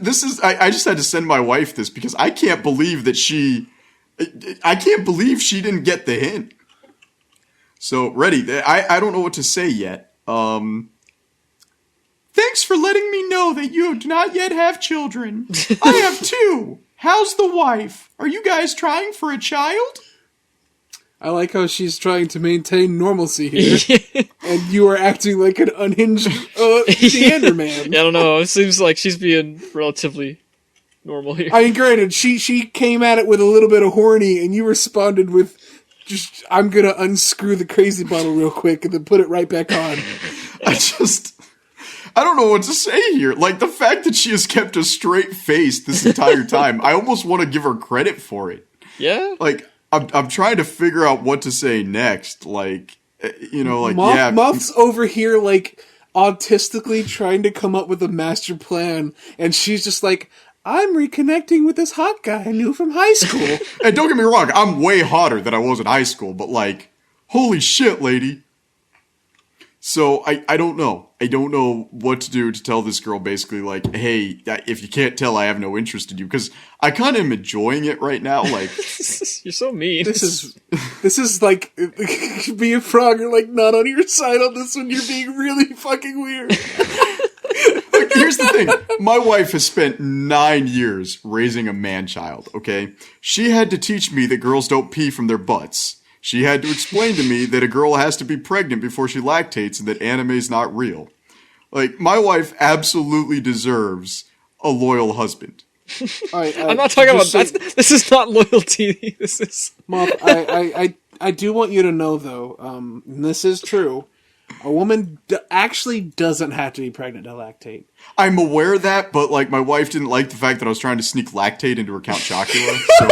This is I just had to send my wife this because I can't believe that I can't believe she didn't get the hint. So, ready. I don't know what to say yet. Thanks for letting me know that you do not yet have children. I have 2. How's the wife? Are you guys trying for a child? I like how she's trying to maintain normalcy here, and you are acting like an unhinged Neander man. Yeah, I don't know. It seems like she's being relatively normal here. I mean, granted, she came at it with a little bit of horny, and you responded with just, I'm gonna unscrew the crazy bottle real quick and then put it right back on. I don't know what to say here. Like, the fact that she has kept a straight face this entire time, I almost want to give her credit for it. Yeah? Like, I'm trying to figure out what to say next. Like, you know, like, yeah. Moth's over here, like, autistically trying to come up with a master plan, and she's just like, I'm reconnecting with this hot guy I knew from high school. And don't get me wrong, I'm way hotter than I was in high school, but like, holy shit, lady. So, I don't know. I don't know what to do to tell this girl basically, like, hey, if you can't tell, I have no interest in you. Because I kind of am enjoying it right now, like... You're so mean. This is like, be a frog, you're like not on your side on this one, you're being really fucking weird. Like, here's the thing. My wife has spent 9 years raising a man-child, okay? She had to teach me that girls don't pee from their butts. She had to explain to me that a girl has to be pregnant before she lactates and that anime's not real. Like, my wife absolutely deserves a loyal husband. I'm not talking about that. This is not loyalty. This is... Moth, I do want you to know, though, and this is true, a woman actually doesn't have to be pregnant to lactate. I'm aware of that, but, like, my wife didn't like the fact that I was trying to sneak lactate into her Count Chocula, so...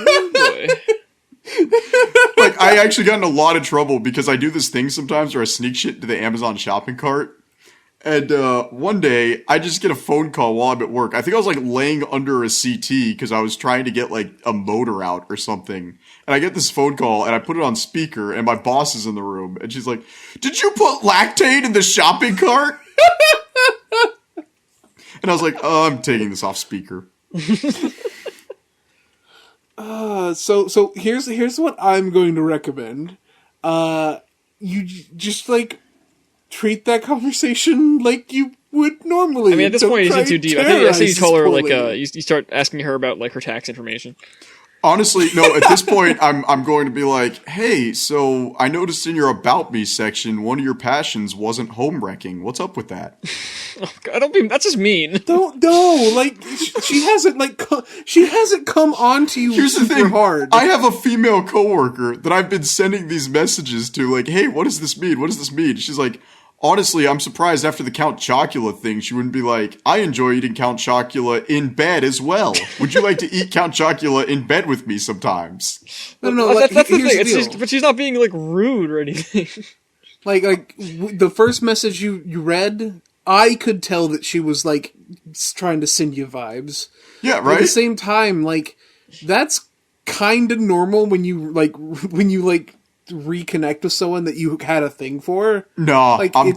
Oh boy. Like, I actually got in a lot of trouble because I do this thing sometimes where I sneak shit to the Amazon shopping cart. And one day, I just get a phone call while I'm at work. I think I was, like, laying under a CT because I was trying to get, like, a motor out or something. And I get this phone call, and I put it on speaker, and my boss is in the room. And she's like, did you put lactate in the shopping cart? And I was like, oh, I'm taking this off speaker. So here's what I'm going to recommend. You just, like, treat that conversation like you would normally. I mean, at this Don't point, he's try in too and deep. I think you told her, like, terrorize you start asking her about, like, her tax information. Honestly, no, at this point, I'm going to be like, hey, so I noticed in your About Me section, one of your passions wasn't home wrecking. What's up with that? Oh, God, that's just mean. like, she hasn't come on to you Here's the super thing. hard. I have a female coworker that I've been sending these messages to, like, hey, what does this mean? What does this mean? She's like, honestly, I'm surprised after the Count Chocula thing, she wouldn't be like, I enjoy eating Count Chocula in bed as well. Would you like to eat Count Chocula in bed with me sometimes? No, like, that's the here's thing. the deal. But she's not being, like, rude or anything. The first message you read, I could tell that she was, like, trying to send you vibes. Yeah, But right? at the same time, like, that's kind of normal when you reconnect with someone that you had a thing for. No, like, I'm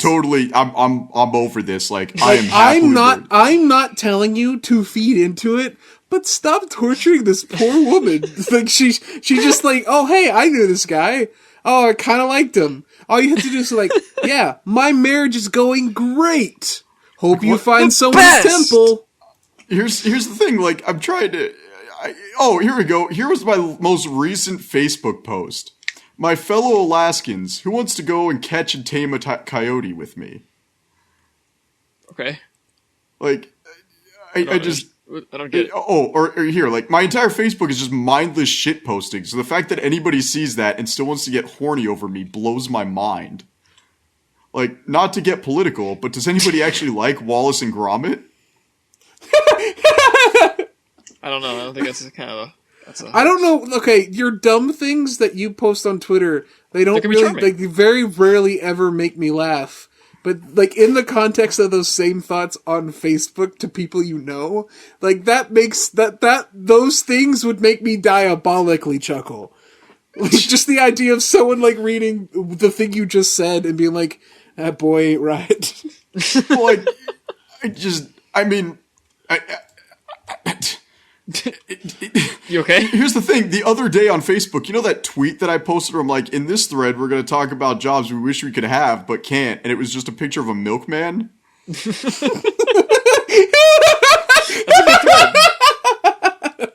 over this. Like, I am Like, happily I'm not telling you to feed into it, but stop torturing this poor woman. Like, she just like, oh, hey, I knew this guy. Oh, I kind of liked him. All you have to do is like, yeah, my marriage is going great. Hope you find someone's temple. Here's the thing, like, I'm trying to... here we go. Here was my most recent Facebook post. My fellow Alaskans, who wants to go and catch and tame a coyote with me? Okay. Like, I don't get it. Or here, like, my entire Facebook is just mindless shit posting, so the fact that anybody sees that and still wants to get horny over me blows my mind. Like, not to get political, but does anybody actually like Wallace and Gromit? I don't know. I don't think that's kind of I don't know. Okay, your dumb things that you post on Twitter, they don't can be really, charming. like, they very rarely ever make me laugh. But, like, in the context of those same thoughts on Facebook to people you know, like, that makes, those things would make me diabolically chuckle. Like, just the idea of someone like reading the thing you just said and being like, "That boy ain't right." Like, I mean, You okay? here's the thing. The other day on Facebook, you know that tweet that I posted where I'm like, in this thread, we're going to talk about jobs we wish we could have, but can't. And it was just a picture of a milkman. That's a good thread.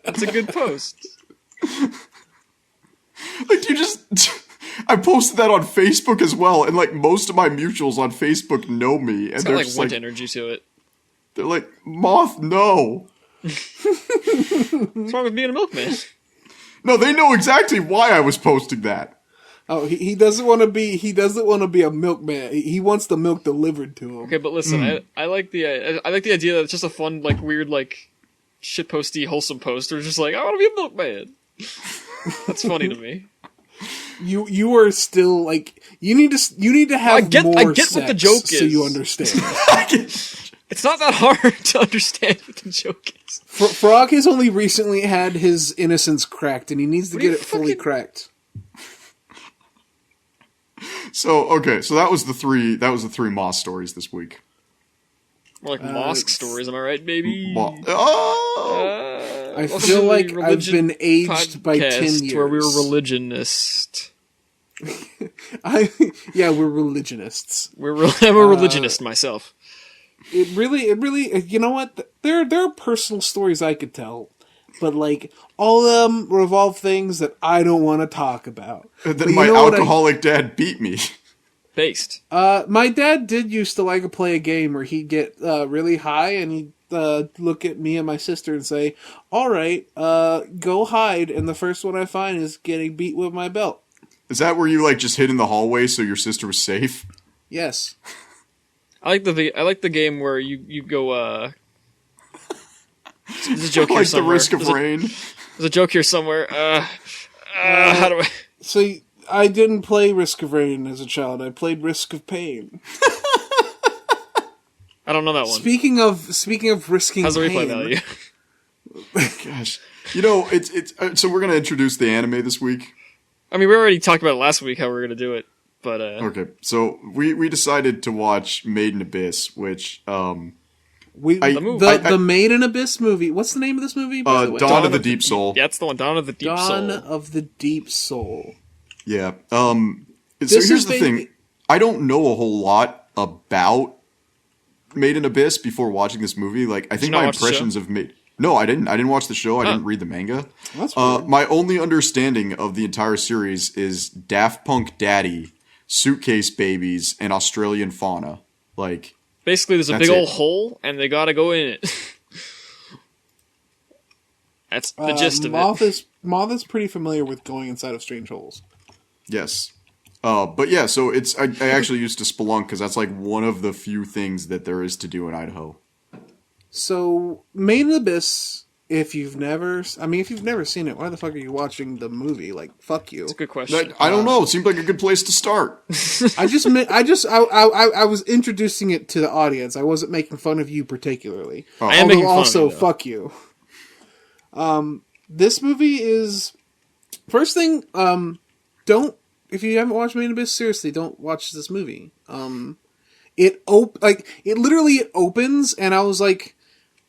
That's a good post. Like, I posted that on Facebook as well. And like most of my mutuals on Facebook know me. And It's they're got like just wind like, energy to it. they're like, Moth, no. What's wrong with being a milkman? No, they know exactly why I was posting that. Oh, he doesn't want to be. He doesn't want to be a milkman. He wants the milk delivered to him. Okay, but listen, I like the idea that it's just a fun, like, weird, like, shitposty, wholesome post. Or just like, I want to be a milkman. That's funny to me. You are still like you need to have I get more what the sex joke so is. you understand. It's not that hard to understand what the joke is. Frog has only recently had his innocence cracked, and he needs to What are get you it fully fucking- cracked. So, okay. So that was the three Moth stories this week. More like mosque stories, am I right, baby? Oh! I Welcome feel to the like I've religion been aged by 10 podcast years. Where we were religionist. Yeah, we're religionists. I'm a religionist myself. It really, you know what? There are personal stories I could tell, but like all of them revolve things that I don't want to talk about. Then But you my know what alcoholic dad beat me. Based. My dad did used to like to play a game where he'd get really high and he'd look at me and my sister and say, "All right, go hide, and the first one I find is getting beat with my belt." Is that where you like just hid in the hallway so your sister was safe? Yes. I like the game where you go. There's a joke here Like the somewhere. risk of There's rain. There's a joke here somewhere. How do I? So I didn't play Risk of Rain as a child. I played Risk of Pain. I don't know that one. Speaking of risking How's the pain, replay value? Gosh. You know, it's so we're going to introduce the anime this week. I mean, we already talked about it last week how we were gonna do it, but Okay. So we decided to watch Made in Abyss, which the I- Made in Abyss movie. What's the name of this movie? By the way? Dawn of the Deep Soul. yeah, it's the one, Dawn of the Deep Dawn Soul. of the Deep Soul. Yeah. So This here's is the thing. I don't know a whole lot about Made in Abyss before watching this movie. Like, I think not my watch the impressions of Made. No, I didn't. I didn't watch the show. I didn't read the manga. That's weird. My only understanding of the entire series is Daft Punk Daddy, Suitcase Babies, and Australian Fauna. Like, Basically, there's a That's big it. old hole, and they gotta go in it. That's the gist of it. Moth is pretty familiar with going inside of strange holes. yes. But yeah, so I actually used to spelunk because that's like one of the few things that there is to do in Idaho. So, Made in Abyss. If you've never seen it, why the fuck are you watching the movie? Like, fuck you. It's a good question. I don't know. It seemed like a good place to start. I was introducing it to the audience. I wasn't making fun of you particularly. I am making fun Also, of you, though. fuck you. This movie is first thing. Don't if you haven't watched Made in Abyss, seriously, don't watch this movie. It literally opens, and I was like,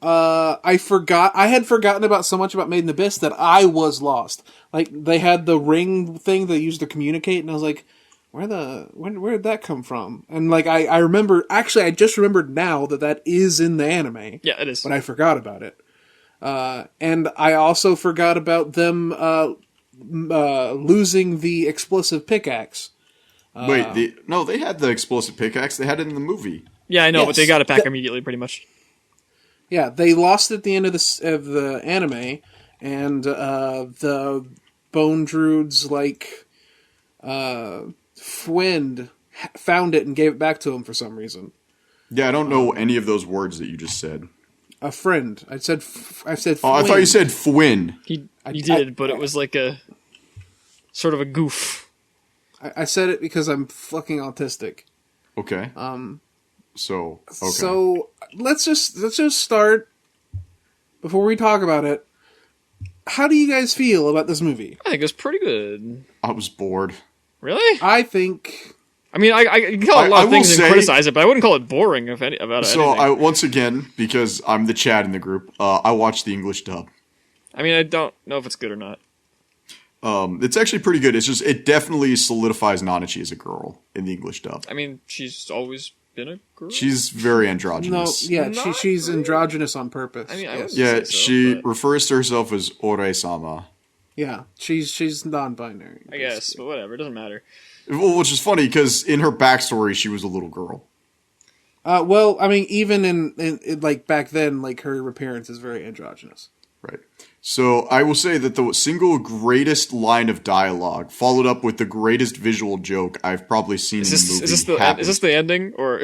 I had forgotten about so much about Made in Abyss that I was lost. Like, they had the ring thing they used to communicate, and I was like, where did that come from? And like, I remember, actually, I just remembered now that is in the anime. Yeah, it is. But I forgot about it. And I also forgot about them, losing the explosive pickaxe. Wait, they had the explosive pickaxe. They had it in the movie. Yeah, I know, but they Yes. got it back immediately, pretty much. Yeah, they lost it at the end of the anime, and the Bone Druid's friend found it and gave it back to him for some reason. Yeah, I don't know any of those words that you just said. A friend. I said. Oh, I thought you said Fwin. He did, but it was like a sort of a goof. I said it because I'm fucking autistic. Okay. So okay. So let's just start before we talk about it. how do you guys feel about this movie? I think it was pretty good. I was bored. Really? I think I mean, I you can call it a lot I of will things and say- criticize it, but I wouldn't call it boring about anything. So once again, because I'm the Chad in the group, I watched the English dub. I mean, I don't know if it's good or not. It's actually pretty good. It's just it definitely solidifies Nanachi as a girl in the English dub. I mean, she's always been a girl. She's very no, androgynous. yeah, Not she's really. androgynous on purpose. I mean, I yes. would- Yeah, say so, she but- refers to herself as Ore-sama. Yeah, she's non-binary. I guess, but whatever. It doesn't matter. Well, which is funny because in her backstory, she was a little girl. Well, I mean, even in like back then, like her appearance is very androgynous. Right. So I will say that the single greatest line of dialogue, followed up with the greatest visual joke I've probably seen in the movie. Is this the ending or?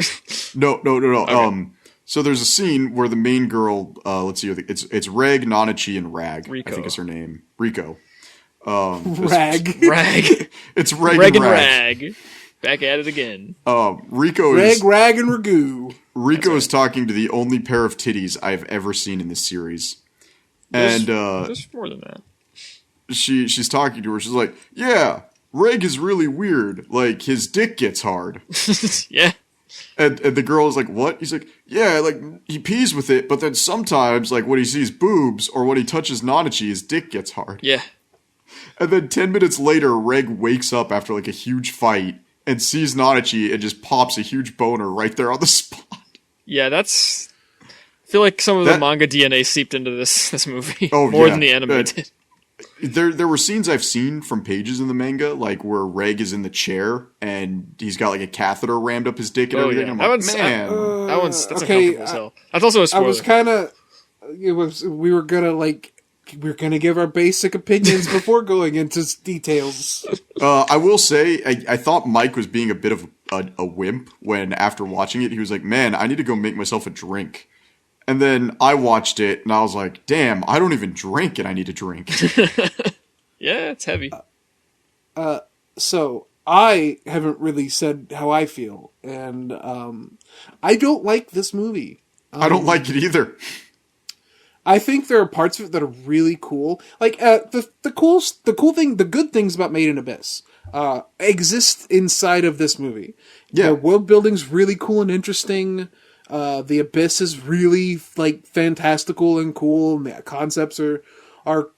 No. Okay. So there's a scene where the main girl, let's see, it's Reg, Nanachi, and Rag. Rico. I think is her name. Rico. Rag. Rag, It's Reg, Reg and and Rag. Rag, back at it again. Rico Rag, is rag, and ragoo. Rico is talking to the only pair of titties I've ever seen in this series. And There's more than that. she's talking to her. She's like, "Yeah, Reg is really weird. Like his dick gets hard." Yeah. And the girl is like, "What?" He's like, "Yeah, like he pees with it, but then sometimes, like when he sees boobs or when he touches Nanachi, his dick gets hard." Yeah. And then 10 minutes later, Reg wakes up after like a huge fight and sees Nanachi and just pops a huge boner right there on the spot. Yeah, that's. I feel like some of the That- manga DNA seeped into this movie Oh, more yeah. than the anime did. There were scenes I've seen from pages in the manga, like where Reg is in the chair and he's got like a catheter rammed up his dick and Oh, everything. yeah. I'm That like, one's- man. That's okay, uncomfortable as hell. That's also a I spoiler. was kind of. We were gonna give our basic opinions before going into details. I will say, I thought Mike was being a bit of a wimp when, after watching it, he was like, "Man, I need to go make myself a drink." And then I watched it, and I was like, "Damn, I don't even drink, and I need a drink." Yeah, it's heavy. So I haven't really said how I feel, and I don't like this movie. I don't like it either. I think there are parts of it that are really cool. Like the good things about Made in Abyss exist inside of this movie. Yeah. The world building's really cool and interesting. The Abyss is really like fantastical and cool. And the concepts are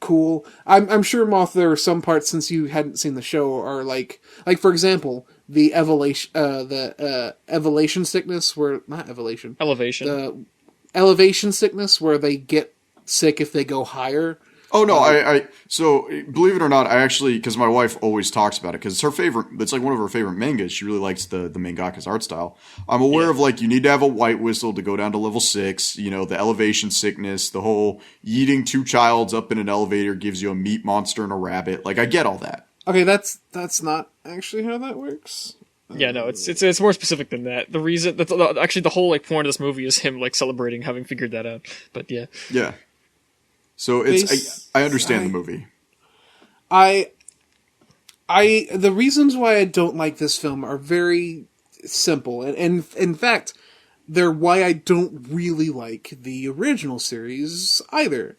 cool. I'm sure, Moth, there are some parts, since you hadn't seen the show, are like for example, the elevation sickness, where not evolution, Elevation. the elevation sickness, where they get sick if they go higher. Oh no, so believe it or not, I actually, because my wife always talks about it, because it's her favorite, it's like one of her favorite mangas. She really likes the mangaka's art style. I'm aware of, like, you need to have a white whistle to go down to level 6, you know, the elevation sickness, the whole eating 2 childs up in an elevator gives you a meat monster and a rabbit. Like, I get all that. Okay, that's not actually how that works. Yeah, no, it's more specific than that. The reason that's actually the whole like point of this movie is him like celebrating having figured that out. But yeah. Yeah. So I understand the movie. The reasons why I don't like this film are very simple, and in fact, they're why I don't really like the original series either.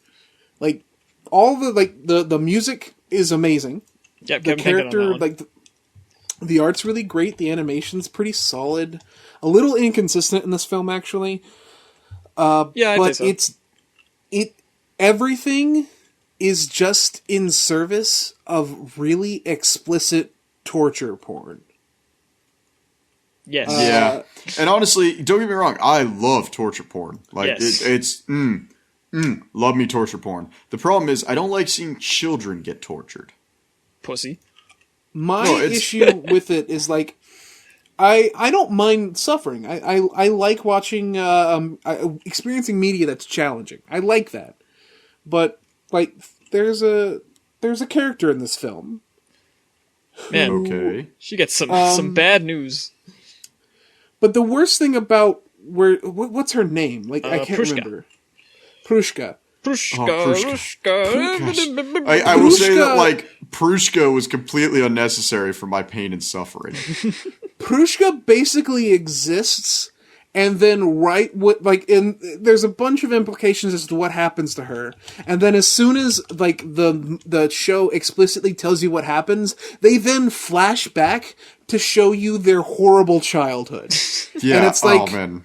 Like, all the music is amazing. Yeah, The character, the art's really great. The animation's pretty solid. A little inconsistent in this film, actually. yeah, I'd say But so. everything is just in service of really explicit torture porn. Yes. Yeah. And honestly, don't get me wrong, I love torture porn. Like, Yes. love me torture porn. The problem is, I don't like seeing children get tortured. Pussy. My No, it's- issue with it is, like, I don't mind suffering. I like watching, experiencing media that's challenging. I like that. But, like, there's a character in this film. Man, Okay. she gets some bad news. But the worst thing about what's her name? Like, I can't Prushka. remember. Prushka. Prushka, Prushka. Prushka. I will say that, Prushka- like, Prushka was completely unnecessary for my pain and suffering. Prushka basically exists and then there's a bunch of implications as to what happens to her, and then as soon as like the show explicitly tells you what happens, they then flash back to show you their horrible childhood. Yeah, and it's like, oh man.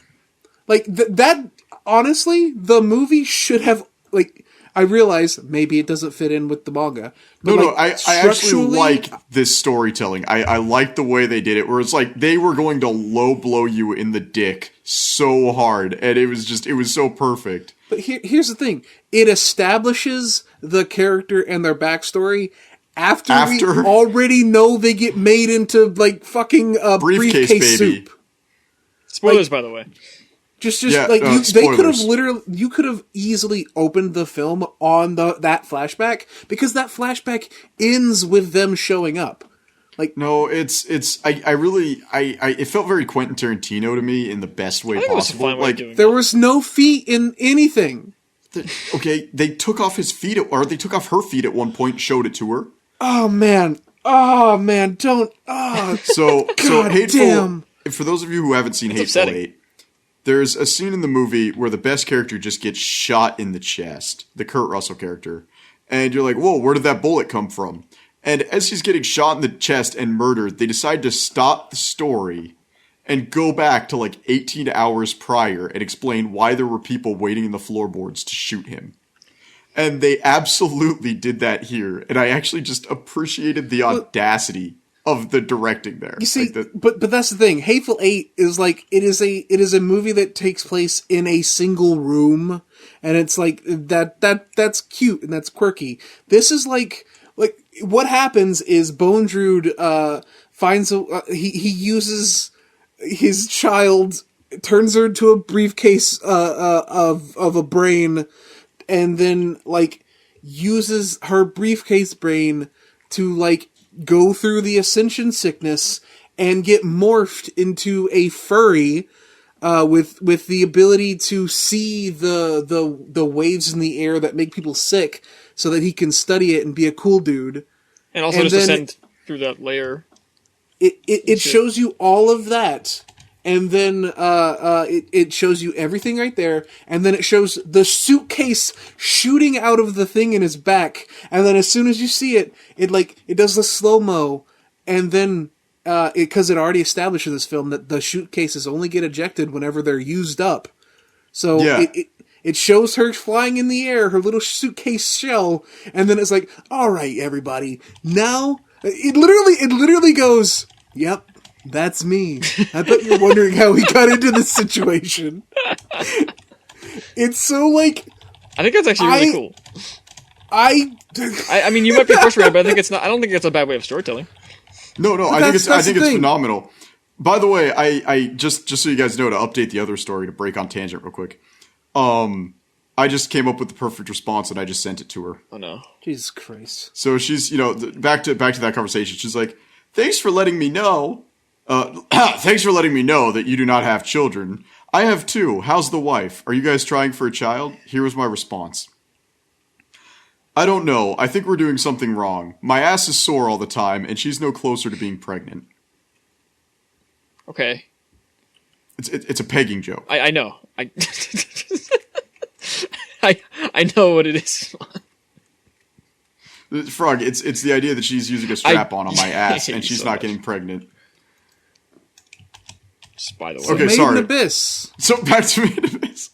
like that. Honestly, the movie should have like. I realize maybe it doesn't fit in with the manga. But No, I actually like this storytelling. I like the way they did it, where it's like they were going to low blow you in the dick so hard, and it was so perfect. But here's the thing. It establishes the character and their backstory after we already know they get made into, like, fucking briefcase baby soup. Spoilers, by the way. You could have easily opened the film on that flashback, because that flashback ends with them showing up. Like, no, it felt very Quentin Tarantino to me in the best way possible. Like, there was no feet in anything. Okay, they took off his feet, or they took off her feet at one point and showed it to her. Oh man, don't. Oh, so Hateful. Damn. For those of you who haven't seen Hateful Eight, there's a scene in the movie where the best character just gets shot in the chest, the Kurt Russell character. And you're like, whoa, where did that bullet come from? And as he's getting shot in the chest and murdered, they decide to stop the story and go back to like 18 hours prior and explain why there were people waiting in the floorboards to shoot him. And they absolutely did that here. And I actually just appreciated the audacity of the directing there. You see, but that's the thing. Hateful Eight is like, it is a movie that takes place in a single room, and it's like that's cute and that's quirky. This is like what happens is Bone Druid finds he uses his child, turns her into a briefcase of a brain, and then like uses her briefcase brain to like go through the ascension sickness and get morphed into a furry with the ability to see the waves in the air that make people sick, so that he can study it and be a cool dude. And also just ascend through that layer. It shows you all of that, and then it shows you everything right there, and then it shows the suitcase shooting out of the thing in his back, and then as soon as you see it, it does the slow-mo, and then because it already established in this film that the suitcases only get ejected whenever they're used up. So it shows her flying in the air, her little suitcase shell, and then it's like, all right, everybody, now it literally goes, yep. That's me. I bet you're wondering how he got into this situation. It's so like... I think that's actually really cool. I mean, you might be frustrated, but I don't think it's a bad way of storytelling. No, I think it's phenomenal. By the way, I just so you guys know, to update the other story, to break on tangent real quick. I just came up with the perfect response and I just sent it to her. Oh no. Jesus Christ. So she's, back to that conversation. She's like, thanks for letting me know. Thanks for letting me know that you do not have children. I have two. How's the wife? Are you guys trying for a child? Here was my response. I don't know. I think we're doing something wrong. My ass is sore all the time, and she's no closer to being pregnant. Okay. It's a pegging joke. I know. I know what it is. Frog, it's the idea that she's using a strap-on my ass, and she's not getting pregnant. Just by the way. Okay, Made sorry. in Abyss. So back to Made in Abyss.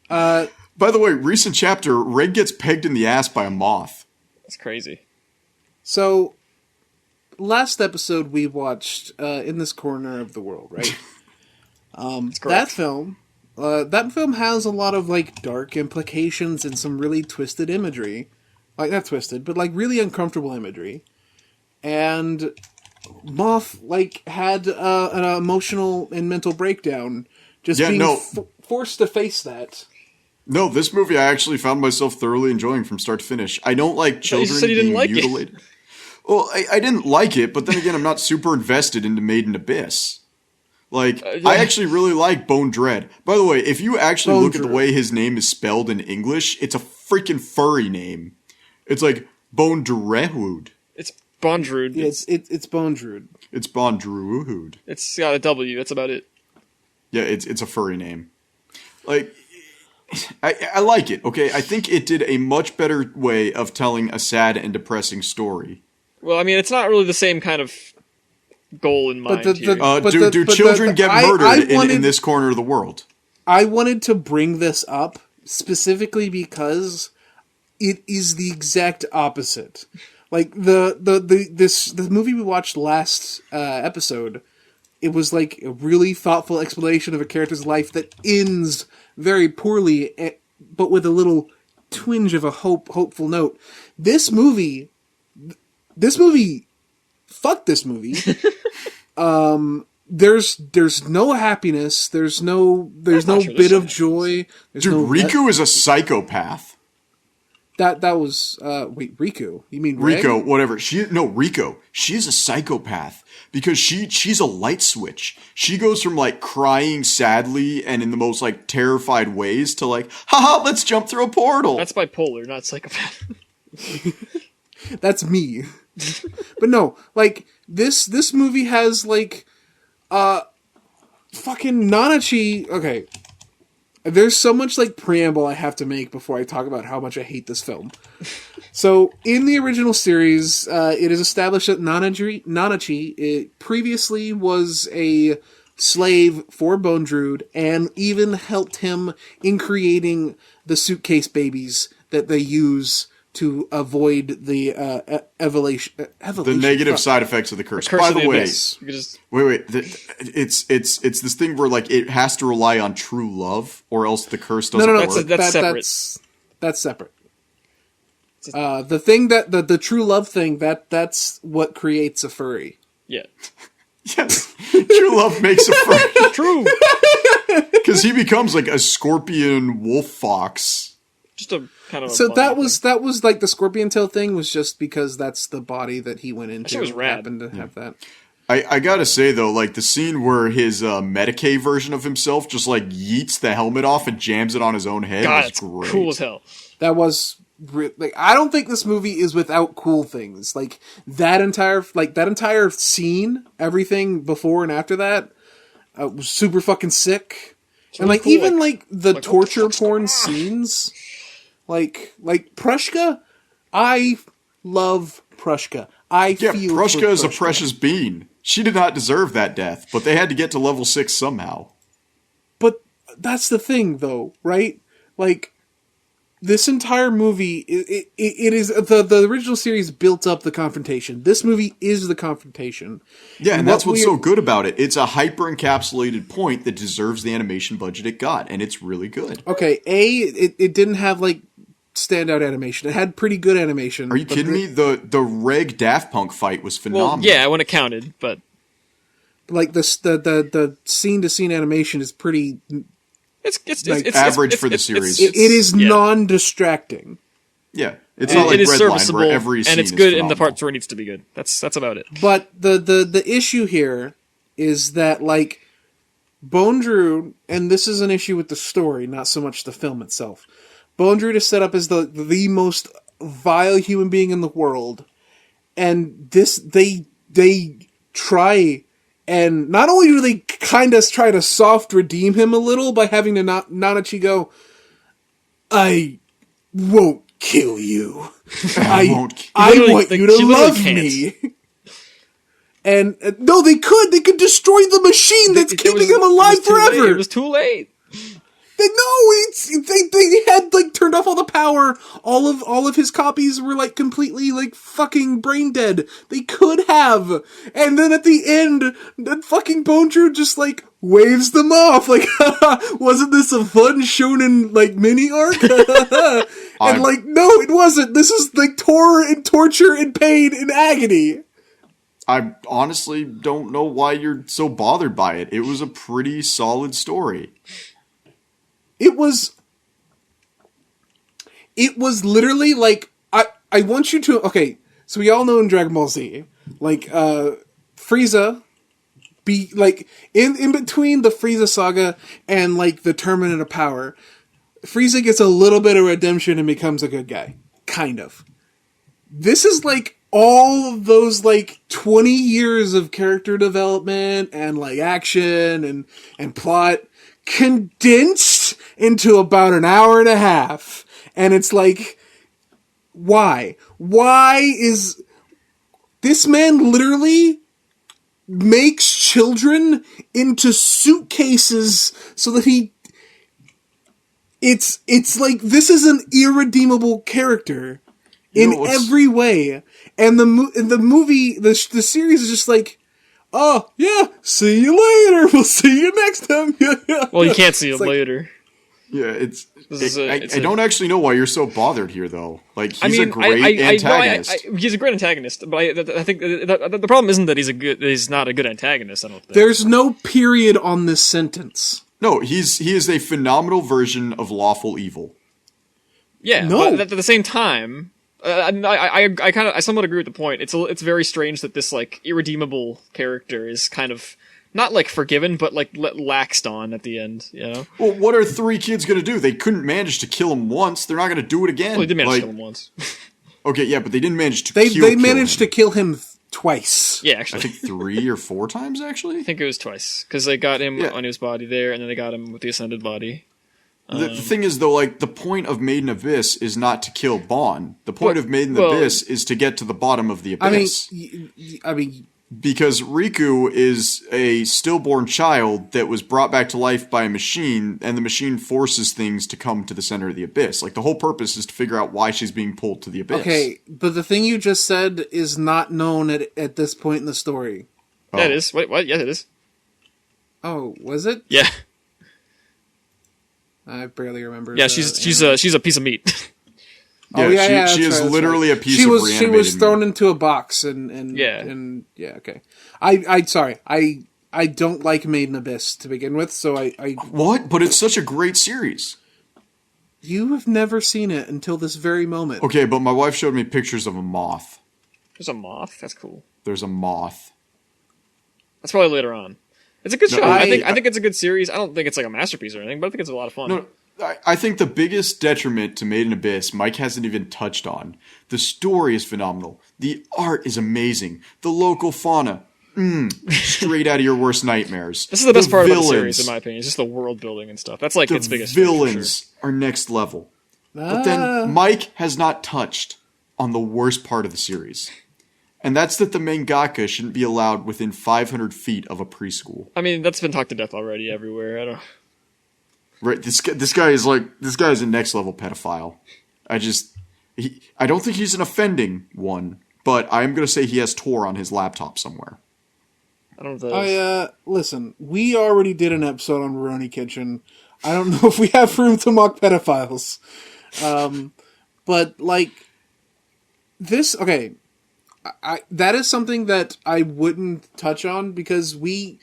By the way, recent chapter, Red gets pegged in the ass by a moth. That's crazy. So, last episode we watched In This Corner of the World, right? That film has a lot of like dark implications and some really twisted imagery. Like, not twisted, but like really uncomfortable imagery. And Moth had an emotional and mental breakdown, just being forced to face that. No, this movie I actually found myself thoroughly enjoying from start to finish. I don't like children being mutilated. Well, I didn't like it, but then again, I'm not super invested into Made in Abyss. I actually really like Bone Dread. By the way, if you actually look at the way his name is spelled in English, it's a freaking furry name. It's like Bone Dread. It's Bondrude. Yeah, it's Bone Druid. It's Bondrude. It's got a W. That's about it. Yeah, it's a furry name. Like, I like it, okay? I think it did a much better way of telling a sad and depressing story. Well, I mean, it's not really the same kind of goal in mind here. Do children get murdered in this corner of the world? I wanted to bring this up specifically because it is the exact opposite. Like the movie we watched last episode, it was like a really thoughtful explanation of a character's life that ends very poorly, but with a little twinge of a hopeful note. This movie, fuck this movie. There's no happiness. There's no bit of joy. Dude, Riku is a psychopath. That was wait, Riku? You mean Rico? Reg? Whatever. Rico. She's a psychopath because she's a light switch. She goes from like crying sadly and in the most like terrified ways to like, haha, let's jump through a portal. That's bipolar, not psychopath. That's me. But no, like this movie has like fucking Nanachi. Okay, there's so much like preamble I have to make before I talk about how much I hate this film. So in the original series, it is established that Nanachi previously was a slave for Bone Druid and even helped him in creating the suitcase babies that they use to avoid the evolution. The negative side effects of the curse. Curse By of the way, Abyss. wait. It's this thing where like it has to rely on true love, or else the curse doesn't No. work. That's separate. That's separate. The thing that the true love thing that's what creates a furry. Yeah. Yes, true love makes a furry. True. Because he becomes like a scorpion wolf fox. Just a kind of. So that was like the scorpion tail thing was just because that's the body that he went into. That was rad. Happened to have that. I gotta say though, like the scene where his Medicaid version of himself just like yeets the helmet off and jams it on his own head God, was it's great. cool as hell. That was like I don't think this movie is without cool things. Like that entire scene, everything before and after that was super fucking sick. It's And really like cool, even like the what the torture fuck's going porn on? scenes, like Prushka, I love Prushka. Yeah, feel Prushka for is a Prushka. precious bean. She did not deserve that death, but they had to get to level 6 somehow. But that's the thing, though, right? Like this entire movie, it is the original series built up the confrontation. This movie is the confrontation. Yeah, and that's what's we- so good about it. It's a hyper-encapsulated point that deserves the animation budget it got, and it's really good. Okay, it didn't have like standout animation. It had pretty good animation. Are you kidding me? The Reg Daft Punk fight was phenomenal. Well, yeah, when it counted, but Like the scene to scene animation is pretty. it's Like, average for the series. It is yeah. non-distracting. Yeah, it's not like it is Redline serviceable, where every scene and it's is good in the phenomenal. parts where it needs to be good. That's about it. But the issue here is that like Bone Druid, and this is an issue with the story, not so much the film itself. Bone Druid is set up as the most vile human being in the world, and they try, and not only do they kind of try to soft redeem him a little by having to Nanachi go, I won't kill you. I won't. want Literally, you she to literally love can't. me. And no, they could destroy the machine that's keeping him alive forever. It was too late. They had like turned off all the power. All of his copies were like completely like fucking brain dead. They could have, and then at the end, that fucking Bone Druid just like waves them off. Like, wasn't this a fun shonen like mini arc? And like, no, it wasn't. This is like torture and pain and agony. I honestly don't know why you're so bothered by it. It was a pretty solid story. It was literally like I want you to okay, so we all know in Dragon Ball Z, like Frieza be like in between the Frieza saga and like the Tournament of Power, Frieza gets a little bit of redemption and becomes a good guy. Kind of. This is like all of those like 20 years of character development and like action and plot condensed into about an hour and a half. And it's like, why? Why is this man literally makes children into suitcases so that it's like this is an irredeemable character in every way, and the movie the series is just like, oh yeah, see you later, we'll see you next time. Well, you can't see him later. Yeah, I don't actually know why you're so bothered here, though. Like, he's a great antagonist. He's a great antagonist, but I think the problem isn't that he's not a good antagonist. I don't think there's no period on this sentence. No, he is a phenomenal version of lawful evil. Yeah, no. But at the same time, I somewhat agree with the point. It's very strange that this like irredeemable character is kind of not like forgiven, but like laxed on at the end. You know. Well, what are 3 kids gonna do? They couldn't manage to kill him once. They're not gonna do it again. Well, they did manage to kill him once. Okay, yeah, but they didn't manage to. They managed to kill him twice. Yeah, actually, I think 3 or 4 times. Actually, I think it was twice because they got him on his body there, and then they got him with the ascended body. The thing is, though, like, the point of Made in Abyss is not to kill Bond. The point of Made in Abyss is to get to the bottom of the abyss. I mean, because Riku is a stillborn child that was brought back to life by a machine, and the machine forces things to come to the center of the abyss. Like, the whole purpose is to figure out why she's being pulled to the abyss. Okay, but the thing you just said is not known at this point in the story. Oh. Yeah, it is. Wait, what? Yeah, it is. Oh, was it? Yeah. I barely remember. Yeah, she's a piece of meat. She is literally a piece of reanimated meat. She was thrown into a box and okay. I don't like Made in Abyss to begin with, so I What? But it's such a great series. You have never seen it until this very moment. Okay, but my wife showed me pictures of a moth. There's a moth? That's cool. There's a moth. That's probably later on. It's a good show. I think it's a good series. I don't think it's like a masterpiece or anything, but I think it's a lot of fun. No, I think the biggest detriment to Made in Abyss, Mike hasn't even touched on. The story is phenomenal. The art is amazing. The local fauna, straight out of your worst nightmares. This is the best part of the series, in my opinion. It's just the world building and stuff. That's like its biggest. The villains are next level. But then Mike has not touched on the worst part of the series. And that's that the mangaka shouldn't be allowed within 500 feet of a preschool. I mean, that's been talked to death already everywhere. I don't. Right, this guy is a next level pedophile. I don't think he's an offending one, but I am gonna say he has Tor on his laptop somewhere. I don't know if that is. Listen, we already did an episode on Rurouni Kitchen. I don't know if we have room to mock pedophiles. But like this, okay. That is something that I wouldn't touch on because we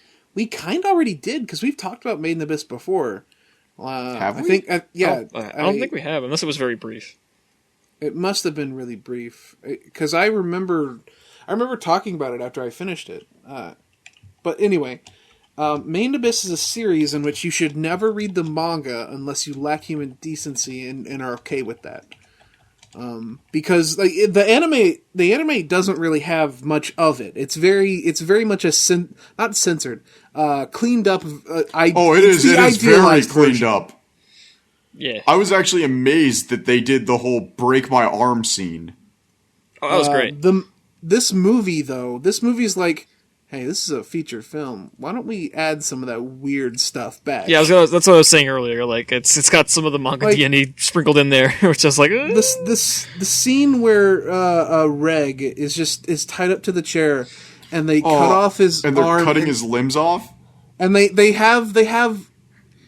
kind of already did because we've talked about Made in Abyss before. Have we? I think, I don't think we have, unless it was very brief. It must have been really brief because I remember talking about it after I finished it. But anyway, Made in Abyss is a series in which you should never read the manga unless you lack human decency and are okay with that. Because like the anime doesn't really have much of it. It's very much not censored, cleaned up. It is very cleaned up. Yeah, I was actually amazed that they did the whole break my arm scene. Oh, that was great. This movie is like, hey, this is a feature film. Why don't we add some of that weird stuff back? Yeah, that's what I was saying earlier. Like, it's got some of the manga digi-nee sprinkled in there, which is like the scene where Reg is tied up to the chair, and they cut off his and they're arm cutting his limbs off, and they have.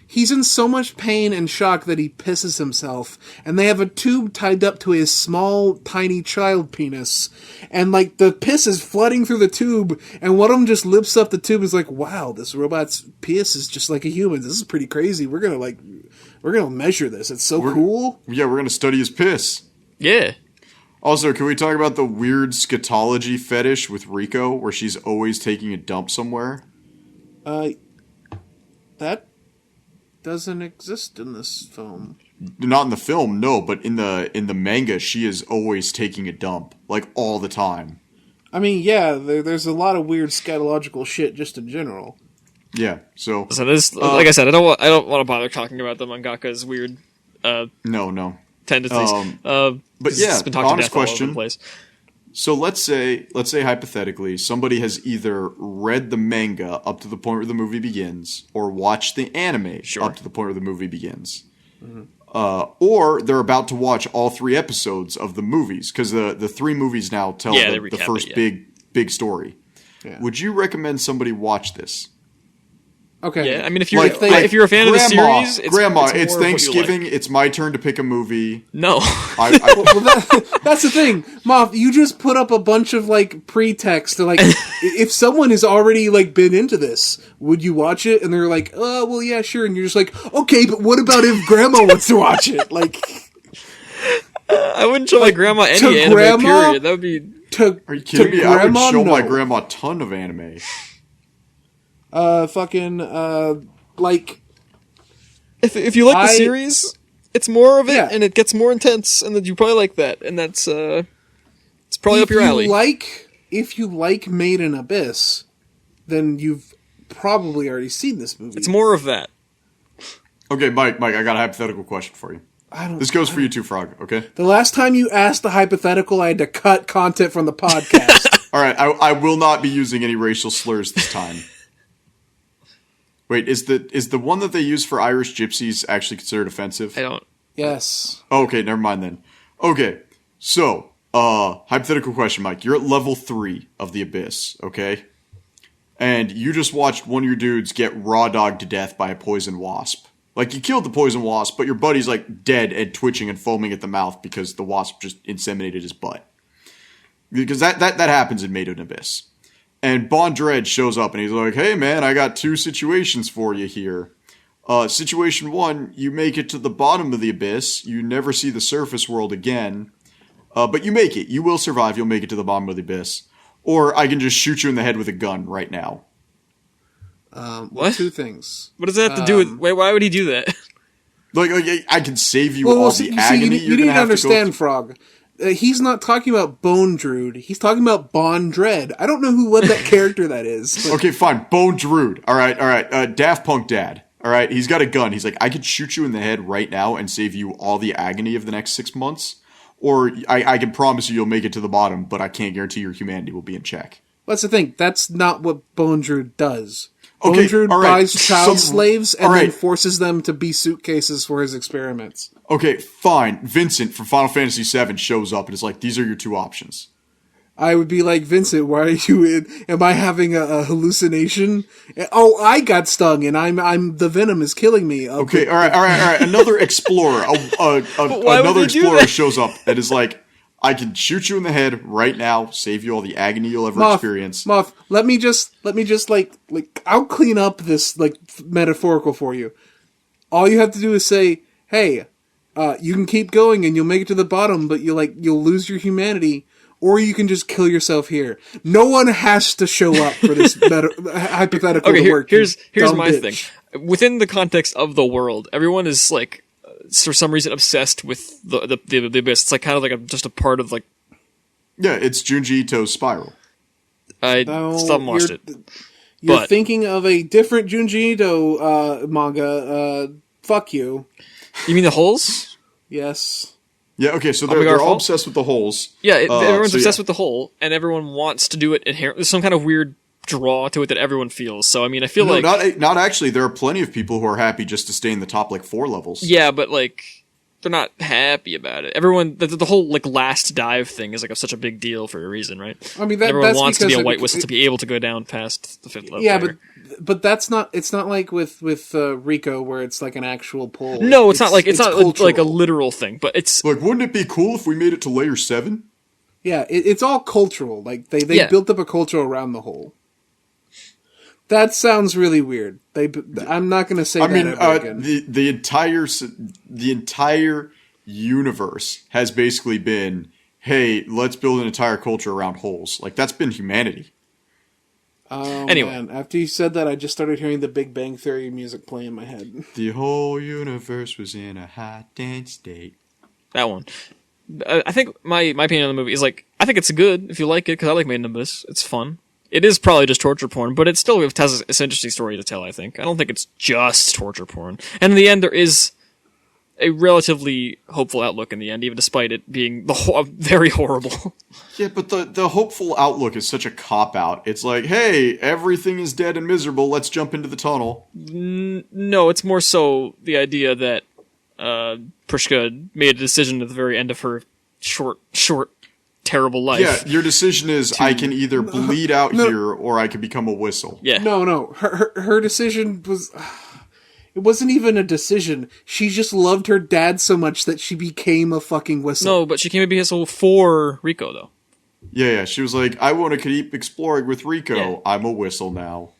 He's in so much pain and shock that he pisses himself, and they have a tube tied up to his small, tiny child penis, and like the piss is flooding through the tube, and one of them just lifts up the tube and is like, "Wow, this robot's piss is just like a human's. This is pretty crazy. We're gonna measure this. It's so cool." Yeah, we're gonna study his piss. Yeah. Also, can we talk about the weird scatology fetish with Rico, where she's always taking a dump somewhere? That doesn't exist in this film. Not in the film, no, but in the manga, she is always taking a dump, like all the time. I mean, yeah, there's a lot of weird scatological shit just in general. Yeah, so like I said, I don't want to bother talking about the mangaka's weird no tendencies. But yeah, it's been talked honest to death all over question. the place. So let's say hypothetically somebody has either read the manga up to the point where the movie begins, or watched the anime up to the point where the movie begins. Mm-hmm. Or they're about to watch all 3 episodes of the movies, because the 3 movies now tell the first big story. Yeah. Would you recommend somebody watch this? Okay. Yeah, I mean, if you're if you're a fan of the series, it's Thanksgiving. It's my turn to pick a movie. No, that's the thing, Moth. You just put up a bunch of like pretext to like, if someone has already like been into this, would you watch it? And they're like, oh, well, yeah, sure. And you're just like, okay, but what about if Grandma wants to watch it? Like, I wouldn't show my grandma any anime. Period. That would be. Are you kidding me? I would show my grandma a ton of anime. Like, if you like the series, it's more of it, and it gets more intense, and then you probably like that, and that's it's probably up your alley. If you like Made in Abyss, then you've probably already seen this movie. It's more of that. Okay, Mike, I got a hypothetical question for you. This goes for you too, Frog, okay? The last time you asked the hypothetical, I had to cut content from the podcast. All right, I will not be using any racial slurs this time. Wait, is the one that they use for Irish gypsies actually considered offensive? I don't. Yes. Okay, never mind then. Okay, so, hypothetical question, Mike. You're at level 3 of the Abyss, okay? And you just watched one of your dudes get raw dogged to death by a poison wasp. Like, you killed the poison wasp, but your buddy's, like, dead and twitching and foaming at the mouth because the wasp just inseminated his butt. Because that happens in Made in Abyss. And Bond Dread shows up and he's like, hey man, I got 2 situations for you here. Situation 1, you make it to the bottom of the abyss. You never see the surface world again. But you make it. You will survive. You'll make it to the bottom of the abyss. Or I can just shoot you in the head with a gun right now. What? 2 things. What does that have to do with... Wait, why would he do that? Like I can save you all the agony you need to understand, Frog. He's not talking about Bone Druid. He's talking about Bond Dread. I don't know what that character that is. Okay, fine. Bone Druid. All right. Daft Punk Dad. All right. He's got a gun. He's like, I could shoot you in the head right now and save you all the agony of the next 6 months. Or I can promise you'll make it to the bottom, but I can't guarantee your humanity will be in check. That's the thing. That's not what Bone Druid does. Bone Druid buys child slaves and then forces them to be suitcases for his experiments. Okay, fine. Vincent from Final Fantasy VII shows up and is like, these are your 2 options. I would be like, Vincent, why are you in? Am I having a hallucination? Oh, I got stung and I'm the venom is killing me. Okay, all right. Another explorer, another explorer shows up and is like, I can shoot you in the head right now, save you all the agony you'll ever experience. Moth, let me just like I'll clean up this like metaphorical for you. All you have to do is say, "Hey, you can keep going and you'll make it to the bottom, but you'll lose your humanity, or you can just kill yourself here." No one has to show up for this hypothetical to work. Here's my thing. Within the context of the world, everyone is like, for some reason, obsessed with the abyss. It's like kind of like just a part of like. Yeah, it's Junji Ito's Spiral. I still haven't watched it. You're thinking of a different Junji Ito manga. Fuck you. You mean the holes? Yes. Yeah. Okay. So they're all obsessed with the holes. Yeah, everyone's obsessed with the hole, and everyone wants to do it inherently. There's some kind of weird draw to it that everyone feels. So I mean, I feel not actually. There are plenty of people who are happy just to stay in the top like 4 levels. Yeah, but like they're not happy about it. Everyone, the whole like last dive thing is like such a big deal for a reason, right? I mean, everyone wants to be a white whistle to be able to go down past the 5th level. Yeah, but that's not. It's not like with Rico where it's like an actual pull. No, it's not like like a literal thing. But it's like, wouldn't it be cool if we made it to layer 7? Yeah, it's all cultural. Like they built up a culture around the hole. That sounds really weird. I'm not going to say that ever again. The entire universe has basically been, hey, let's build an entire culture around holes. Like, that's been humanity. Oh, Anyway. man. After you said that, I just started hearing the Big Bang Theory music play in my head. The whole universe was in a hot, dense state. That one. I think my opinion on the movie is like, I think it's good if you like it, because I like Made in Abyss. It's fun. It is probably just torture porn, but it still has an interesting story to tell, I think. I don't think it's just torture porn. And in the end, there is a relatively hopeful outlook in the end, even despite it being very horrible. Yeah, but the hopeful outlook is such a cop-out. It's like, hey, everything is dead and miserable, let's jump into the tunnel. No, it's more so the idea that Prishka made a decision at the very end of her short, terrible life. Yeah, your decision is I can either bleed out here or I can become a whistle. Yeah. No. Her decision was... It wasn't even a decision. She just loved her dad so much that she became a fucking whistle. No, but she came to be a whistle for Rico, though. Yeah, she was like, I want to keep exploring with Rico. Yeah. I'm a whistle now.